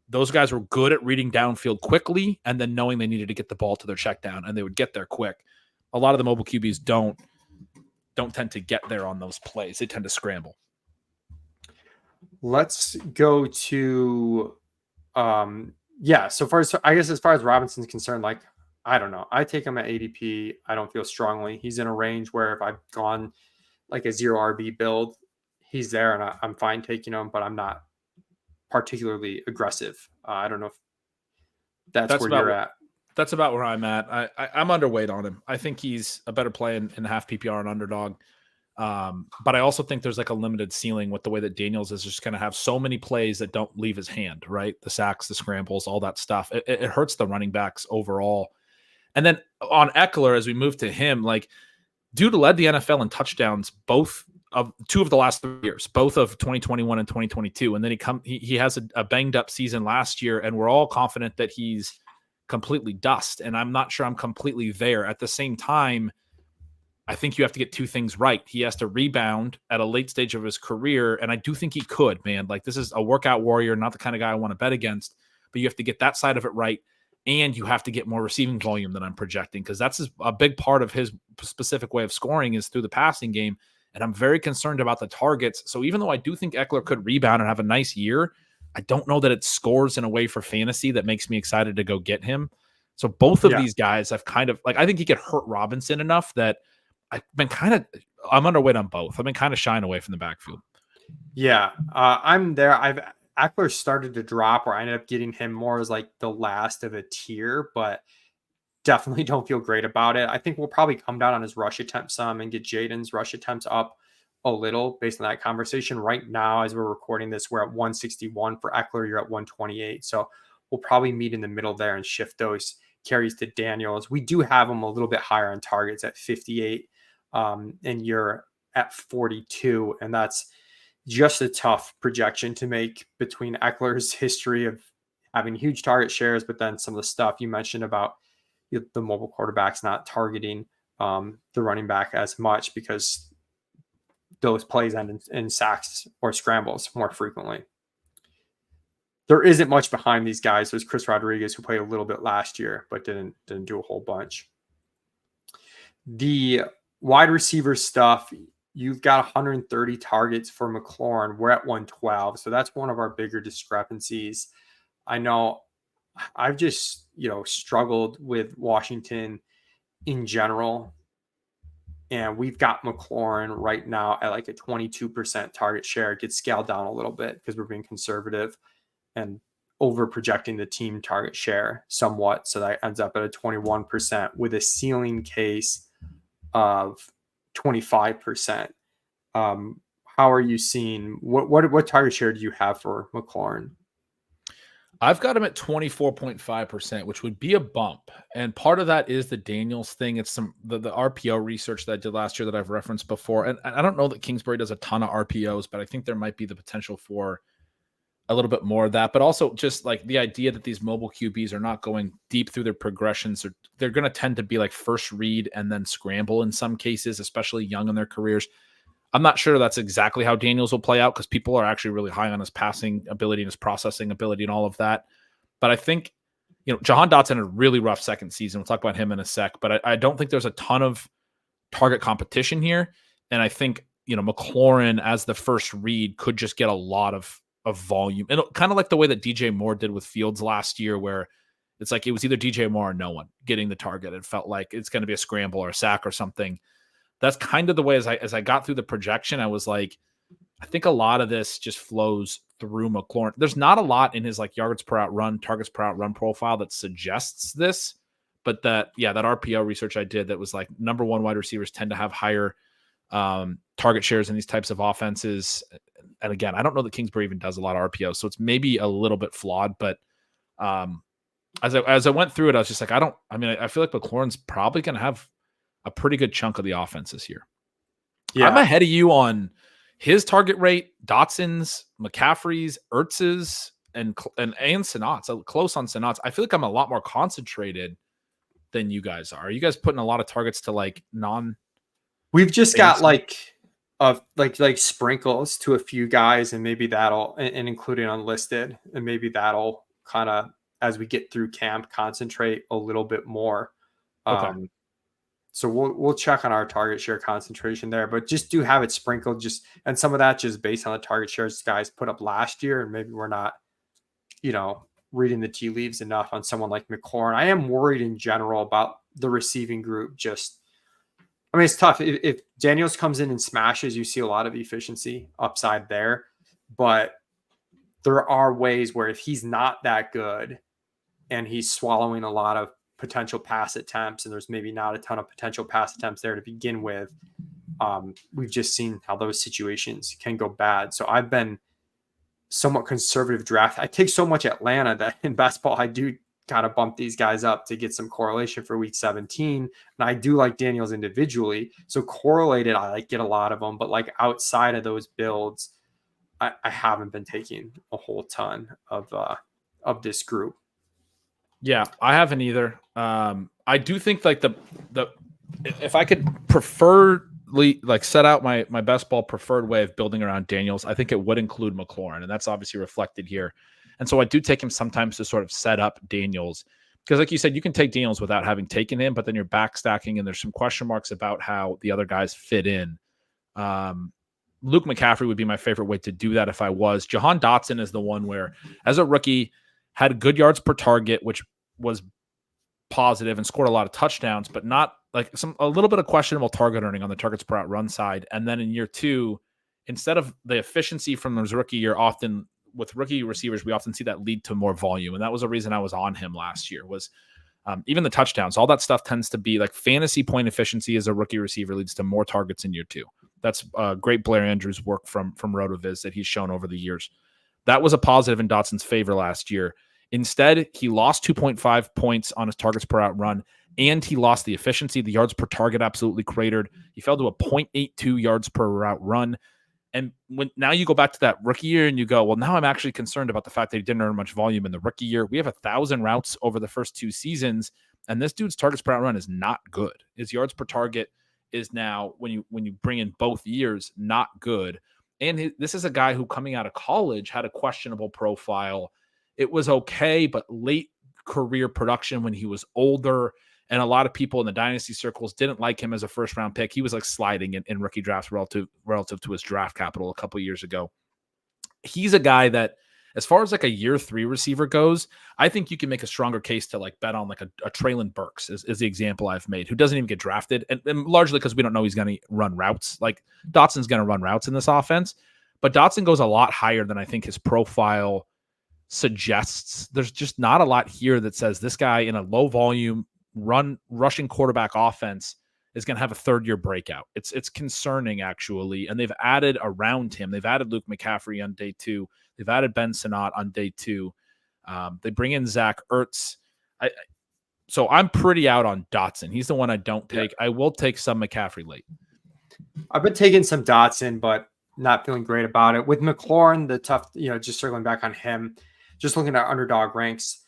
Those guys were good at reading downfield quickly and then knowing they needed to get the ball to their check down, and they would get there quick. A lot of the mobile QBs don't tend to get there on those plays. They tend to scramble. Let's go to so as far as Robinson's concerned, like I don't know. I take him at ADP. I don't feel strongly. He's in a range where if I've gone like a 0 RB build, he's there and I'm fine taking him, but I'm not particularly aggressive. I don't know if that's where you're at. That's about where I'm at. I'm underweight on him. I think he's a better play in half PPR and underdog. But I also think there's like a limited ceiling with the way that Daniels is just going to have so many plays that don't leave his hand, right? The sacks, the scrambles, all that stuff. It hurts the running backs overall. And then on Eckler, as we move to him, like dude led the NFL in touchdowns two of the last 3 years, both of 2021 and 2022. And then he has a banged up season last year, and we're all confident that he's completely dust. And I'm not sure I'm completely there. At the same time, I think you have to get two things right. He has to rebound at a late stage of his career, and I do think he could, man. Like, this is a workout warrior, not the kind of guy I want to bet against, but you have to get that side of it right, and you have to get more receiving volume than I'm projecting, because that's a big part of his specific way of scoring is through the passing game, and I'm very concerned about the targets. So even though I do think Eckler could rebound and have a nice year, I don't know that it scores in a way for fantasy that makes me excited to go get him. So both of these guys, I've kind of, like, I think he could hurt Robinson enough that I'm underweight on both. I've been kind of shying away from the backfield. Yeah, I'm there. Eckler started to drop, or I ended up getting him more as like the last of a tier, but definitely don't feel great about it. I think we'll probably come down on his rush attempts some and get Jaden's rush attempts up a little based on that conversation. Right now, as we're recording this, we're at 161 for Eckler. You're at 128. So we'll probably meet in the middle there and shift those carries to Daniels. We do have him a little bit higher on targets at 58. And you're at 42, and that's just a tough projection to make between Eckler's history of having huge target shares, but then some of the stuff you mentioned about the mobile quarterbacks not targeting the running back as much because those plays end in sacks or scrambles more frequently. There isn't much behind these guys. There's Chris Rodriguez, who played a little bit last year, but didn't do a whole bunch. The wide receiver stuff, you've got 130 targets for McLaurin. We're at 112. So that's one of our bigger discrepancies. I know I've just, struggled with Washington in general. And we've got McLaurin right now at like a 22% target share. It gets scaled down a little bit because we're being conservative and over projecting the team target share somewhat. So that ends up at a 21% with a ceiling case of 25%. How are you seeing what target share do you have for McLaurin? I've got him at 24.5%, which would be a bump. And part of that is the Daniels thing. It's the RPO research that I did last year that I've referenced before. And I don't know that Kingsbury does a ton of RPOs, but I think there might be the potential for a little bit more of that. But also just like the idea that these mobile QBs are not going deep through their progressions, or they're going to tend to be like first read and then scramble in some cases, especially young in their careers. I'm not sure that's exactly how Daniels will play out because people are actually really high on his passing ability and his processing ability and all of that. But I think, Jahan Dotson had a really rough second season. We'll talk about him in a sec, but I don't think there's a ton of target competition here. And I think, McLaurin as the first read could just get a lot of volume. And kind of like the way that DJ Moore did with Fields last year, where it's like it was either DJ Moore or no one getting the target. It felt like it's going to be a scramble or a sack or something. That's kind of the way as I got through the projection, I was like, I think a lot of this just flows through McLaurin. There's not a lot in his like yards per out run, targets per out run profile that suggests this, but that RPO research I did that was like number one wide receivers tend to have higher target shares in these types of offenses. And again, I don't know that Kingsbury even does a lot of RPO, so it's maybe a little bit flawed, but as I went through it, I was just like, I feel like McLaurin's probably going to have a pretty good chunk of the offense this year. Yeah. I'm ahead of you on his target rate, Dotson's, McCaffrey's, Ertz's, and Sanat's. Close on Sanat's. I feel like I'm a lot more concentrated than you guys are. Are you guys putting a lot of targets to like non? We've just got like sprinkles to a few guys, and maybe that'll and including unlisted, and maybe that'll kind of as we get through camp concentrate a little bit more. Okay. So we'll check on our target share concentration there, but just do have it sprinkled and some of that just based on the target shares guys put up last year. And maybe we're not, reading the tea leaves enough on someone like McLaurin. I am worried in general about the receiving group. It's tough. If Daniels comes in and smashes, you see a lot of efficiency upside there, but there are ways where if he's not that good and he's swallowing a lot of potential pass attempts, and there's maybe not a ton of potential pass attempts there to begin with, we've just seen how those situations can go bad. So I've been somewhat conservative draft. I take so much Atlanta that in basketball I do kind of bump these guys up to get some correlation for week 17. And I do like Daniels individually. So correlated, I like get a lot of them, but like outside of those builds, I haven't been taking a whole ton of this group. Yeah, I haven't either. I do think like the if I could preferably like set out my best ball preferred way of building around Daniels, I think it would include McLaurin, and that's obviously reflected here. And so I do take him sometimes to sort of set up Daniels because, like you said, you can take Daniels without having taken him, but then you're backstacking, and there's some question marks about how the other guys fit in. Luke McCaffrey would be my favorite way to do that if I was. Jahan Dotson is the one where, as a rookie, had good yards per target, which was positive and scored a lot of touchdowns, but not like a little bit of questionable target earning on the targets per out run side. And then in year two, instead of the efficiency from his rookie year, often with rookie receivers, we often see that lead to more volume. And that was a reason I was on him last year was even the touchdowns, all that stuff tends to be like fantasy point efficiency as a rookie receiver leads to more targets in year two. That's great Blair Andrews work from RotoViz that he's shown over the years. That was a positive in Dotson's favor last year. Instead, he lost 2.5 points on his targets per out run, and he lost the efficiency. The yards per target absolutely cratered. He fell to a 0.82 yards per route run. And now you go back to that rookie year and you go, well, now I'm actually concerned about the fact that he didn't earn much volume in the rookie year. We have 1,000 routes over the first two seasons, and this dude's targets per out run is not good. His yards per target is now, when you bring in both years, not good. And this is a guy who coming out of college had a questionable profile. It was okay, but late career production when he was older, and a lot of people in the dynasty circles didn't like him as a first round pick. He was like sliding in rookie drafts relative to his draft capital a couple of years ago. He's a guy that, as far as like a year three receiver goes, I think you can make a stronger case to like bet on like a Treylon Burks is the example I've made, who doesn't even get drafted. And largely because we don't know he's going to run routes. Like Dotson's going to run routes in this offense, but Dotson goes a lot higher than I think his profile suggests. There's just not a lot here that says this guy in a low volume rushing quarterback offense is going to have a third year breakout. It's concerning actually. And they've added around him. They've added Luke McCaffrey on day 2. They've added Ben Sinnott on day 2. They bring in Zach Ertz. So I'm pretty out on Dotson. He's the one I don't take. Yeah. I will take some McCaffrey late. I've been taking some Dotson, but not feeling great about it. With McLaurin, the tough, just circling back on him, just looking at underdog ranks,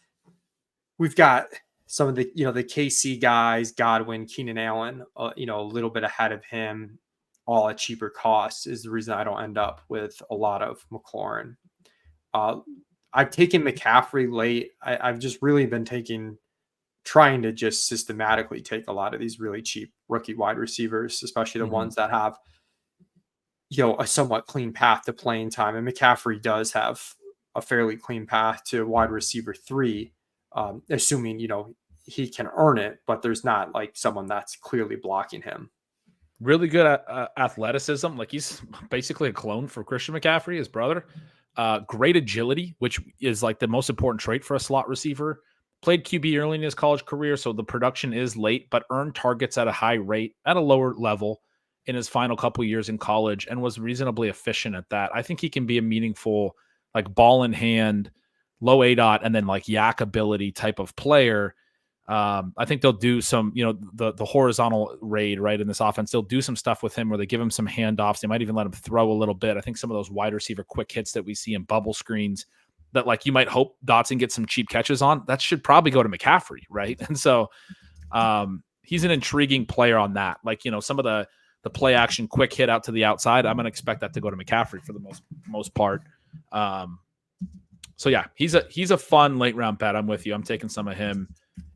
we've got some of the, the KC guys, Godwin, Keenan Allen, a little bit ahead of him, all at cheaper costs is the reason I don't end up with a lot of McLaurin. I've taken McCaffrey late. I've just really been trying to just systematically take a lot of these really cheap rookie wide receivers, especially the ones that have, a somewhat clean path to playing time. And McCaffrey does have a fairly clean path to wide receiver 3, assuming, he can earn it, but there's not like someone that's clearly blocking him. Really good at athleticism. Like he's basically a clone for Christian McCaffrey, his brother. Great agility, which is like the most important trait for a slot receiver. Played QB early in his college career, so the production is late, but earned targets at a high rate at a lower level in his final couple years in college and was reasonably efficient at that. I think he can be a meaningful, like ball in hand, low ADOT, and then like yak ability type of player. I think they'll do some, the horizontal raid right in this offense. They'll do some stuff with him where they give him some handoffs. They might even let him throw a little bit. I think some of those wide receiver quick hits that we see in bubble screens that like you might hope Dotson gets some cheap catches on, that should probably go to McCaffrey, right? And so he's an intriguing player on that. Like, some of the play action quick hit out to the outside, I'm going to expect that to go to McCaffrey for the most part. So yeah, he's a fun late round bet. I'm with you. I'm taking some of him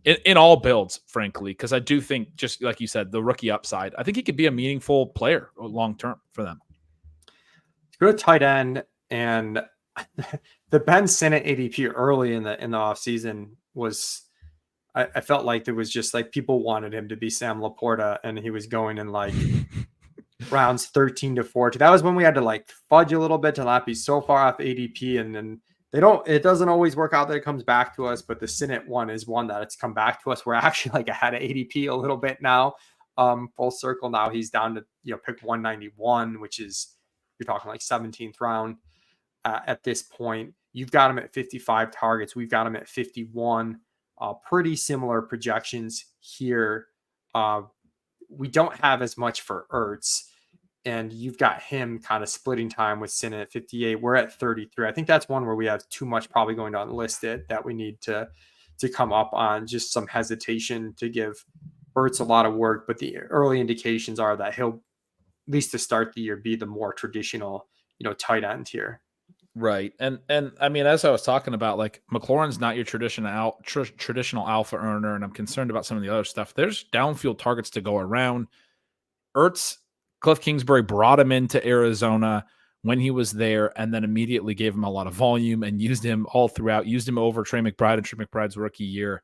in all builds, frankly, because I do think, just like you said, the rookie upside, I think he could be a meaningful player long term for them. Go to tight end, and the Ben Sinnott ADP early in the offseason was, I felt like there was just like people wanted him to be Sam Laporta, and he was going in like rounds 13 to 14. That was when we had to like fudge a little bit to not be so far off ADP, and then it doesn't always work out that it comes back to us, but the Sinnott one is one that it's come back to us. We're actually like ahead of ADP a little bit now, full circle. Now he's down to, pick 191, which is, you're talking like 17th round at this point. You've got him at 55 targets. We've got him at 51. Pretty similar projections here. We don't have as much for Ertz, and you've got him kind of splitting time with Sinnott at 58. We're at 33. I think that's one where we have too much probably going to unlisted that we need to come up on. Just some hesitation to give Ertz a lot of work, but the early indications are that he'll, at least to start the year, be the more traditional, tight end here. Right. And I mean, as I was talking about, like, McLaurin's not your traditional alpha earner, and I'm concerned about some of the other stuff. There's downfield targets to go around. Ertz, Cliff Kingsbury brought him into Arizona when he was there, and then immediately gave him a lot of volume and used him all throughout, used him over Trey McBride and Trey McBride's rookie year.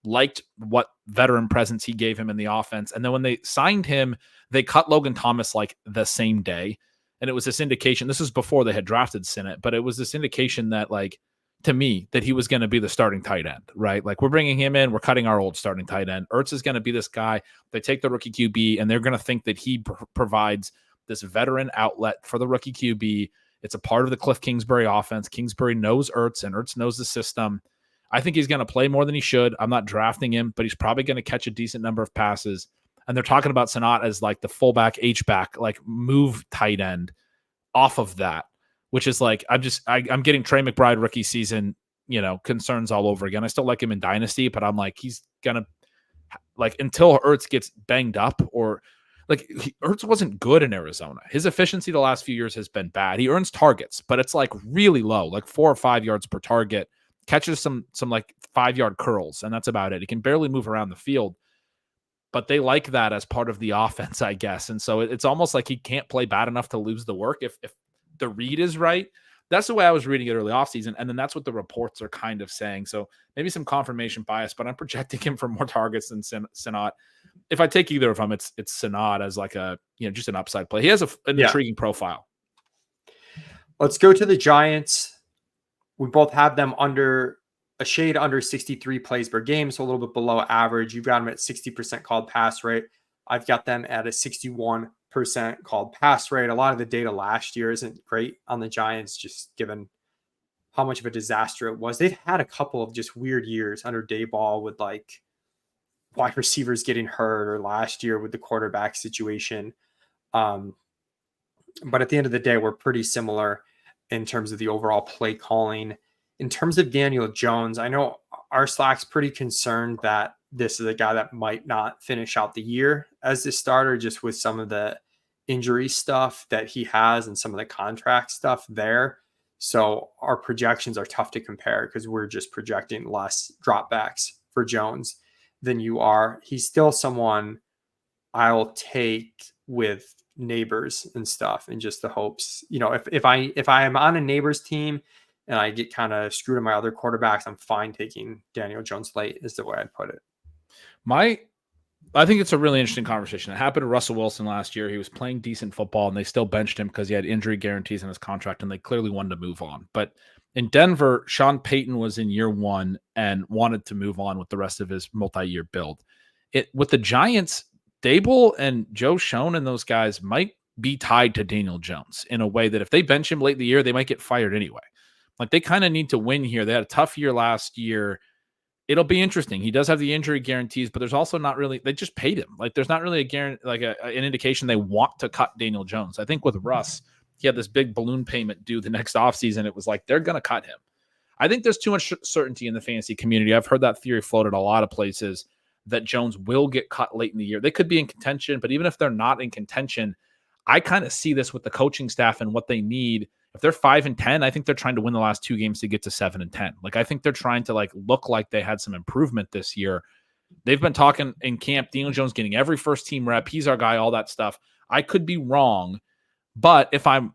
Liked what veteran presence he gave him in the offense. And then when they signed him, they cut Logan Thomas like the same day. And it was this indication, this is before they had drafted Sinnott, but it was this indication that, like, to me, that he was going to be the starting tight end, right? Like, we're bringing him in, we're cutting our old starting tight end. Ertz is going to be this guy. They take the rookie QB, and they're going to think that he provides this veteran outlet for the rookie QB. It's a part of the Cliff Kingsbury offense. Kingsbury knows Ertz, and Ertz knows the system. I think he's going to play more than he should. I'm not drafting him, but he's probably going to catch a decent number of passes. And they're talking about Sinnott as like the fullback, H-back, like move tight end off of that, which is like, I'm getting Trey McBride rookie season, concerns all over again. I still like him in Dynasty, but I'm like, he's going to, like, until Ertz gets banged up, or like, Ertz wasn't good in Arizona. His efficiency the last few years has been bad. He earns targets, but it's like really low, like 4 or 5 yards per target, catches some like 5-yard curls, and that's about it. He can barely move around the field. But they like that as part of the offense, I guess. And so it's almost like he can't play bad enough to lose the work if the read is right. That's the way I was reading it early offseason. And then that's what the reports are kind of saying. So maybe some confirmation bias, but I'm projecting him for more targets than Sinnott. If I take either of them, it's Sinnott as like a, just an upside play. He has an intriguing profile. Let's go to the Giants. We both have them under a shade under 63 plays per game, so a little bit below average. You've got them at 60% called pass rate. I've got them at a 61% called pass rate. A lot of the data last year isn't great on the Giants, just given how much of a disaster it was. They've had a couple of just weird years under Dayball with like wide receivers getting hurt, or last year with the quarterback situation. But at the end of the day, we're pretty similar in terms of the overall play calling. In terms of Daniel Jones, I know our Slack's pretty concerned that this is a guy that might not finish out the year as the starter, just with some of the injury stuff that he has and some of the contract stuff there. So our projections are tough to compare because we're just projecting less dropbacks for Jones than you are. He's still someone I'll take with Neighbors and stuff, and just the hopes, if I am on a Neighbors team and I get kind of screwed in my other quarterbacks, I'm fine taking Daniel Jones late, is the way I'd put it. I think it's a really interesting conversation. It happened to Russell Wilson last year. He was playing decent football, and they still benched him because he had injury guarantees in his contract, and they clearly wanted to move on. But in Denver, Sean Payton was in year one and wanted to move on with the rest of his multi-year build. With the Giants, Dable and Joe Schoen and those guys might be tied to Daniel Jones in a way that if they bench him late in the year, they might get fired anyway. Like, they kind of need to win here. They had a tough year last year. It'll be interesting. He does have the injury guarantees, but there's also not really, they just paid him. Like, there's not really a guarantee, like an indication they want to cut Daniel Jones. I think with Russ, he had this big balloon payment due the next offseason. It was like, they're going to cut him. I think there's too much certainty in the fantasy community. I've heard that theory floated a lot of places that Jones will get cut late in the year. They could be in contention, but even if they're not in contention, I kind of see this with the coaching staff and what they need. If they're 5-10, I think they're trying to win the last 2 games to get to 7-10. Like, I think they're trying to look like they had some improvement this year. They've been talking in camp, Daniel Jones getting every first team rep. He's our guy, all that stuff. I could be wrong, but if I'm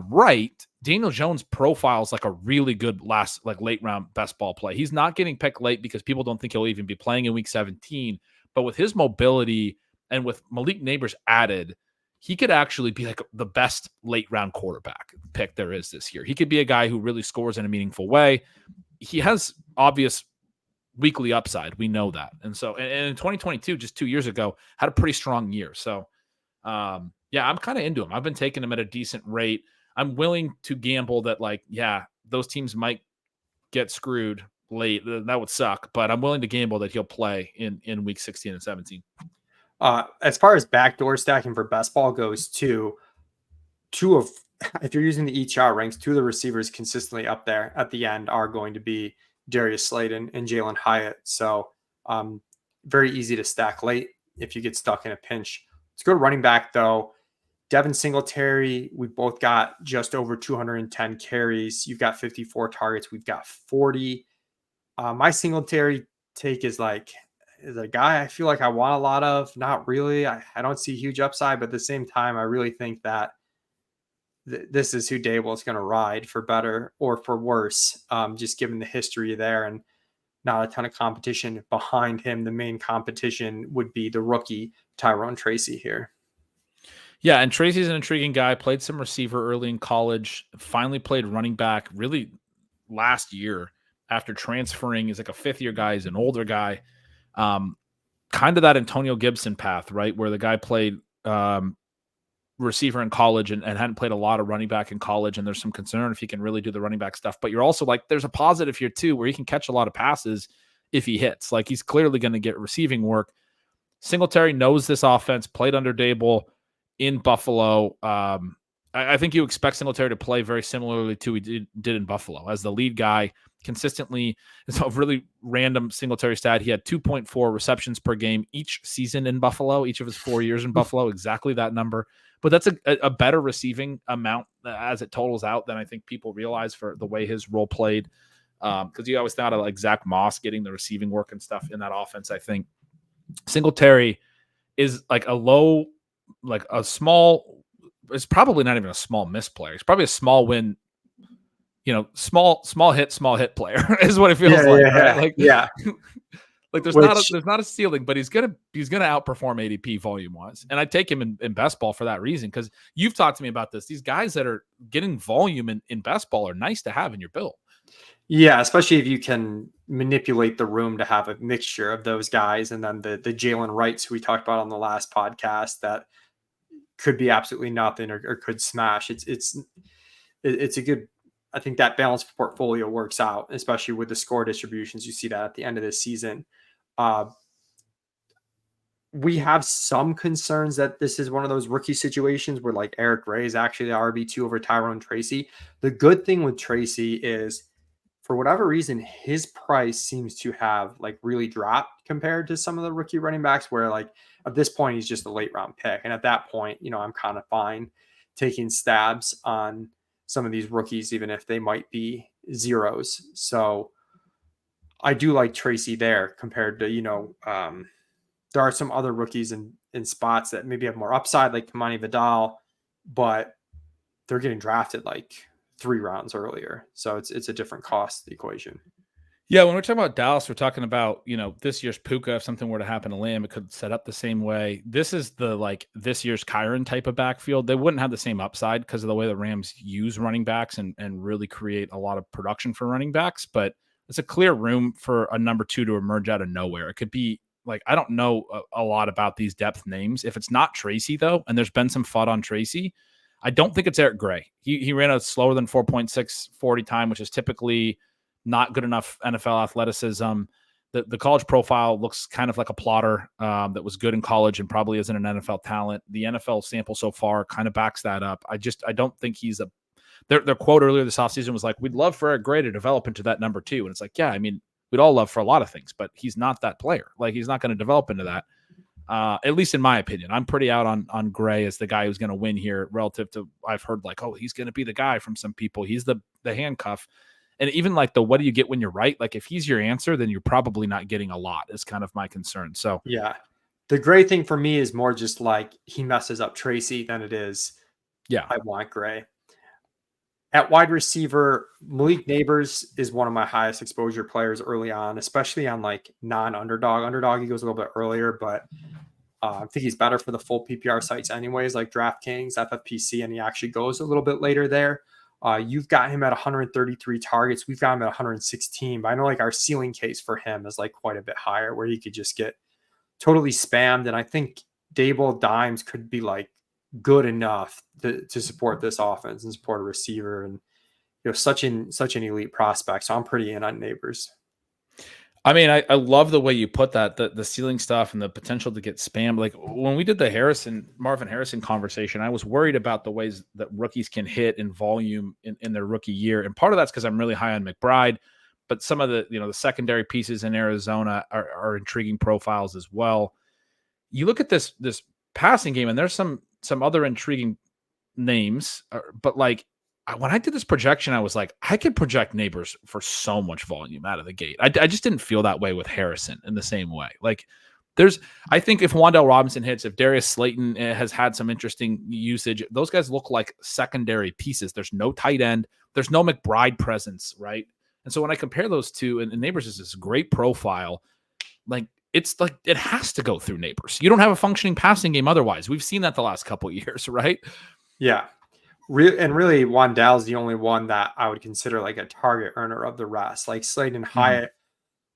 right, Daniel Jones profiles like a really good late round best ball play. He's not getting picked late because people don't think he'll even be playing in week 17. But with his mobility and with Malik Neighbors added, he could actually be like the best late round quarterback pick there is this year. He could be a guy who really scores in a meaningful way. He has obvious weekly upside. We know that. And so, and in 2022, just 2 years ago, had a pretty strong year. So, yeah, I'm kind of into him. I've been taking him at a decent rate. I'm willing to gamble that those teams might get screwed late, that would suck. But I'm willing to gamble that he'll play in week 16 and 17. As far as backdoor stacking for best ball goes, two of if you're using the ECR ranks, two of the receivers consistently up there at the end are going to be Darius Slayton and Jalen Hyatt. So very easy to stack late if you get stuck in a pinch. Let's go to running back though. Devin Singletary, we both got just over 210 carries. You've got 54 targets. We've got 40. My Singletary take is a guy I feel like I want a lot of. Not really. I don't see huge upside, but at the same time, I really think that this is who Dable is going to ride for better or for worse, just given the history there and not a ton of competition behind him. The main competition would be the rookie Tyrone Tracy here. Yeah, and Tracy's an intriguing guy. Played some receiver early in college. Finally played running back really last year after transferring. He's like a fifth-year guy. He's an older guy. Kind of that Antonio Gibson path, right, where the guy played receiver in college and hadn't played a lot of running back in college, and there's some concern if he can really do the running back stuff. But you're also like, there's a positive here too, where he can catch a lot of passes if he hits. Like, he's clearly going to get receiving work. Singletary knows this offense, played under Dable in Buffalo. I think you expect Singletary to play very similarly to he did in Buffalo as the lead guy consistently. It's a really random Singletary stat. He had 2.4 receptions per game each season in Buffalo, each of his 4 years in Buffalo, exactly that number. But that's a better receiving amount as it totals out than I think people realize for the way his role played. Because you always thought of like Zach Moss getting the receiving work and stuff in that offense. I think Singletary is like a small, it's probably not even a small miss player. It's probably a small win, small hit player is what it feels right? Like, yeah. Like there's not a ceiling, but he's gonna outperform ADP volume wise, and I take him in best ball for that reason, because you've talked to me about this. These guys that are getting volume in best ball are nice to have in your build. Yeah, especially if you can manipulate the room to have a mixture of those guys, and then the Jalen Wrights who we talked about on the last podcast that could be absolutely nothing or could smash. It's a good. I think that balanced portfolio works out, especially with the score distributions. You see that at the end of this season. We have some concerns that this is one of those rookie situations where like Eric Gray is actually the RB2 over Tyrone Tracy. The good thing with Tracy is, for whatever reason, his price seems to have like really dropped compared to some of the rookie running backs where like at this point, he's just a late round pick. And at that point, I'm kind of fine taking stabs on some of these rookies, even if they might be zeros. So I do like Tracy there compared to, there are some other rookies in spots that maybe have more upside, like Kamani Vidal, but they're getting drafted like 3 rounds earlier. So it's a different cost equation. Yeah, when we're talking about Dallas, we're talking about, this year's Puka. If something were to happen to Lamb, it could set up the same way. This is this year's Kyron type of backfield. They wouldn't have the same upside because of the way the Rams use running backs and really create a lot of production for running backs. But it's a clear room for a number 2 to emerge out of nowhere. It could be like, I don't know a lot about these depth names. If it's not Tracy, though, and there's been some FUD on Tracy, I don't think it's Eric Gray. He ran a slower than 4.6 40 time, which is typically not good enough NFL athleticism. The college profile looks kind of like a plotter that was good in college and probably isn't an NFL talent. The NFL sample so far kind of backs that up. I don't think he's their quote earlier this offseason was like, we'd love for Eric Gray to develop into that number 2. And it's like, yeah, I mean, we'd all love for a lot of things, but he's not that player. Like, he's not going to develop into that. At least in my opinion. I'm pretty out on Gray as the guy who's going to win here relative to, I've heard like, oh, he's going to be the guy from some people. He's the handcuff. And even like what do you get when you're right? Like, if he's your answer, then you're probably not getting a lot is kind of my concern. So yeah, the Gray thing for me is more just like he messes up Tracy than it is. Yeah, I want Gray. At wide receiver, Malik Neighbors is one of my highest exposure players early on, especially on like non-underdog. Underdog, he goes a little bit earlier, but I think he's better for the full PPR sites anyways, like DraftKings, FFPC, and he actually goes a little bit later there. You've got him at 133 targets. We've got him at 116, but I know like our ceiling case for him is like quite a bit higher where he could just get totally spammed. And I think Dable Dimes could be like good enough to support this offense and support a receiver and such an elite prospect. So I'm pretty in on Neighbors. I mean, I love the way you put that, the ceiling stuff and the potential to get spammed. Like when we did the Marvin Harrison conversation, I was worried about the ways that rookies can hit in volume in their rookie year. And part of that's because I'm really high on McBride, but some of the, the secondary pieces in Arizona are intriguing profiles as well. You look at this passing game, and there's some other intriguing names, but like when I did this projection, I was like, I could project Neighbors for so much volume out of the gate. I just didn't feel that way with Harrison in the same way. Like I think if Wan'Dale Robinson hits, if Darius Slayton has had some interesting usage, those guys look like secondary pieces. There's no tight end. There's no McBride presence, right? And so when I compare those two, and Neighbors is this great profile, like it's like it has to go through Neighbors. You don't have a functioning passing game otherwise. We've seen that the last couple of years, right? Yeah. And really, Wan'Dale's the only one that I would consider like a target earner of the rest. Like Slayton and Hyatt,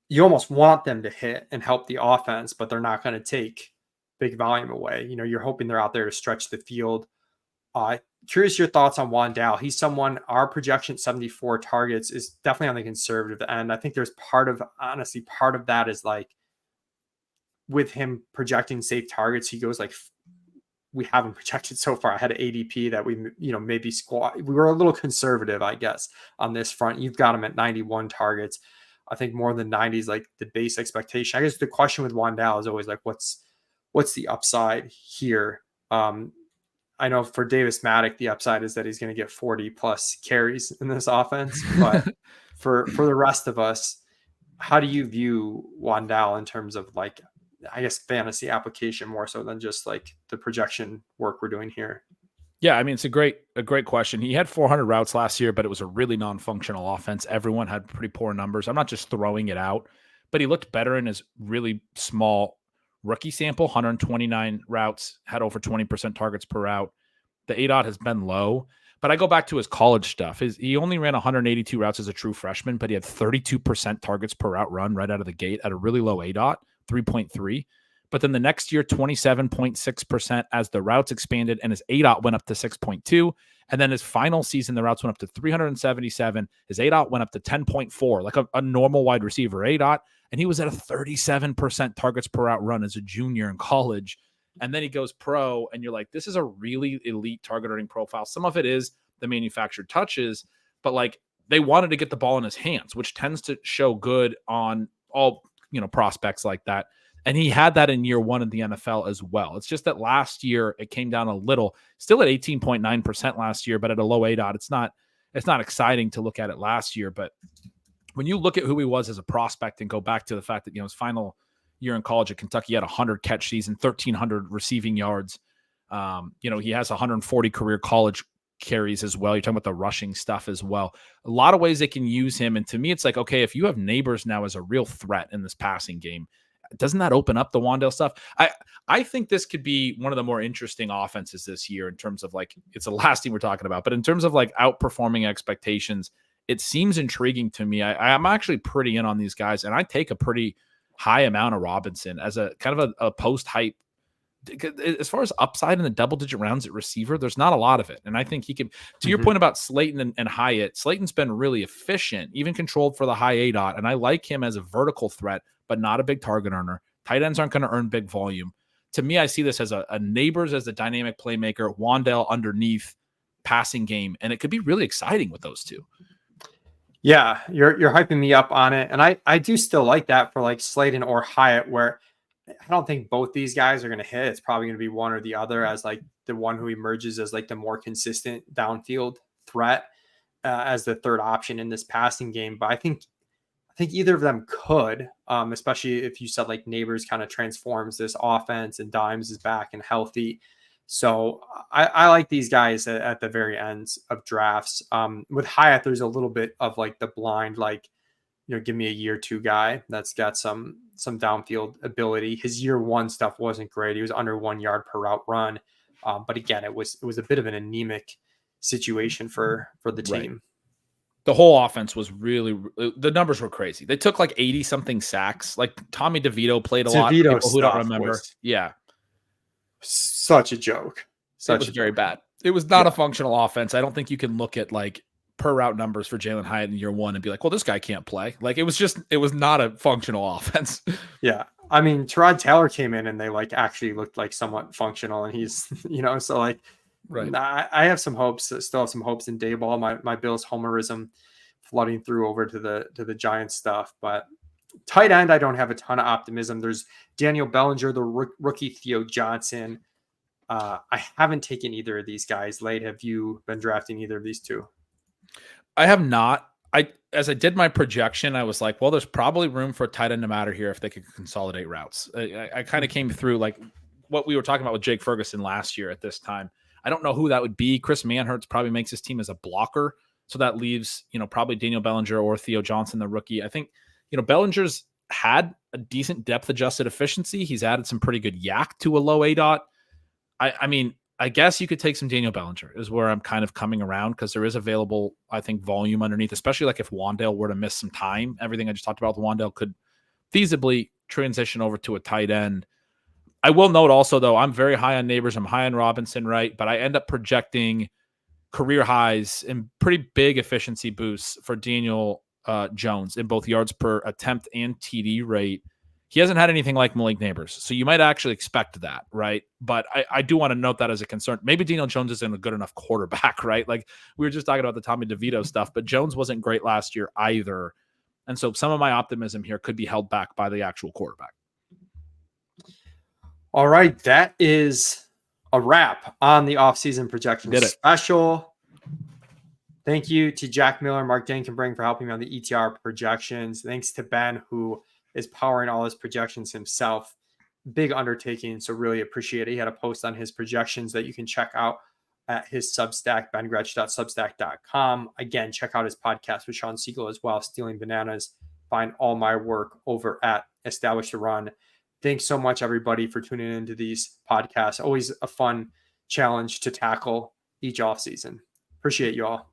you almost want them to hit and help the offense, but they're not going to take big volume away. You're hoping they're out there to stretch the field. Curious your thoughts on Wan'Dale. He's someone, our projection 74 targets is definitely on the conservative end. I think there's part of that is like with him projecting safe targets, he goes like, we haven't projected so far. I had an ADP that we, maybe we were a little conservative, I guess, on this front. You've got him at 91 targets. I think more than 90 is like the base expectation. I guess the question with Wan'Dale is always like, what's the upside here? I know for Davis Maddock, the upside is that he's going to get 40 plus carries in this offense. But for the rest of us, how do you view Wan'Dale in terms of like, I guess, fantasy application more so than just like the projection work we're doing here? Yeah, I mean, it's a great question. He had 400 routes last year, but it was a really non-functional offense. Everyone had pretty poor numbers. I'm not just throwing it out, but he looked better in his really small rookie sample. 129 routes, had over 20% targets per route. The ADOT has been low, but I go back to his college stuff. He only ran 182 routes as a true freshman, but he had 32% targets per route run right out of the gate at a really low ADOT. 3.3, but then the next year 27.6% as the routes expanded and his ADOT went up to 6.2, and then his final season the routes went up to 377, his ADOT went up to 10.4, like a normal wide receiver ADOT, and he was at a 37% targets per route run as a junior in college. And then he goes pro, and you're like, this is a really elite target earning profile. Some of it is the manufactured touches, but like they wanted to get the ball in his hands, which tends to show good on all prospects like that. And he had that in year one in the NFL as well. It's just that last year it came down a little, still at 18.9% last year, but at a low ADOT. It's not exciting to look at it last year. But when you look at who he was as a prospect and go back to the fact that, his final year in college at Kentucky, he had 100 catch season, 1,300 receiving yards. He has 140 career college carries as well. You're talking about the rushing stuff as well. A lot of ways they can use him. And to me, it's like, okay, if you have Neighbors now as a real threat in this passing game, doesn't that open up the Wan'Dale stuff? I think this could be one of the more interesting offenses this year in terms of like, it's the last thing we're talking about, but in terms of like outperforming expectations, it seems intriguing to me. I'm actually pretty in on these guys, and I take a pretty high amount of Robinson as a kind of a post-hype. As far as upside in the double-digit rounds at receiver, there's not a lot of it. And I think he can, to your point about Slayton and Hyatt, Slayton's been really efficient, even controlled for the high ADOT. And I like him as a vertical threat, but not a big target earner. Tight ends aren't going to earn big volume. To me, I see this as a Neighbors as a dynamic playmaker, Wan'Dale underneath passing game. And it could be really exciting with those two. Yeah, you're hyping me up on it. And I do still like that for like Slayton or Hyatt, where I don't think both these guys are going to hit. It's probably going to be one or the other as like the one who emerges as like the more consistent downfield threat as the third option in this passing game. But I think either of them could, especially if you said like Neighbors kind of transforms this offense and Dimes is back and healthy. So I like these guys at the very ends of drafts. With Hyatt, there's a little bit of like the blind, like, give me a year two guy that's got some downfield ability. His year one stuff wasn't great. He was under 1 yard per route run. But again, it was a bit of an anemic situation for the team. Right. The whole offense was really, the numbers were crazy. They took like 80 something sacks. Like Tommy DeVito played a lot. People who don't remember. Yeah. Such a joke. It was very bad. It was not a functional offense. I don't think you can look at like per route numbers for Jalen Hyatt in year one and be like, well, this guy can't play. Like it was not a functional offense. Yeah. I mean, Tyrod Taylor came in and they like actually looked like somewhat functional, and he's, so like, Right. I have some hopes, still have some hopes in Dayball. My Bills homerism flooding through over to the Giants stuff, but tight end, I don't have a ton of optimism. There's Daniel Bellinger, the rookie Theo Johnson. I haven't taken either of these guys late. Have you been drafting either of these two? I have not. As I did my projection, I was like, well, there's probably room for a tight end no matter here if they could consolidate routes. I kind of came through like what we were talking about with Jake Ferguson last year at this time. I don't know who that would be. Chris Manhertz probably makes his team as a blocker. So that leaves, probably Daniel Bellinger or Theo Johnson, the rookie. I think, Bellinger's had a decent depth adjusted efficiency. He's added some pretty good yak to a low ADOT. I mean, I guess you could take some Daniel Bellinger is where I'm kind of coming around because there is available, I think, volume underneath, especially like if Wandale were to miss some time. Everything I just talked about with Wandale could feasibly transition over to a tight end. I will note also, though, I'm very high on Neighbors. I'm high on Robinson, right? But I end up projecting career highs and pretty big efficiency boosts for Daniel Jones in both yards per attempt and TD rate. He hasn't had anything like Malik Neighbors, so you might actually expect that, right? But I do want to note that as a concern. Maybe Daniel Jones isn't a good enough quarterback, right? Like we were just talking about the Tommy DeVito stuff, but Jones wasn't great last year either. And so some of my optimism here could be held back by the actual quarterback. All right, that is a wrap on the offseason projection special. Thank you to Jack Miller, Mark Dankenbring for helping me on the ETR projections. Thanks to Ben, who is powering all his projections himself. Big undertaking, so really appreciate it. He had a post on his projections that you can check out at his Substack, bengretch.substack.com. Again, check out his podcast with Sean Siegel as well, Stealing Bananas. Find all my work over at Establish the Run. Thanks so much, everybody, for tuning into these podcasts. Always a fun challenge to tackle each offseason. Appreciate you all.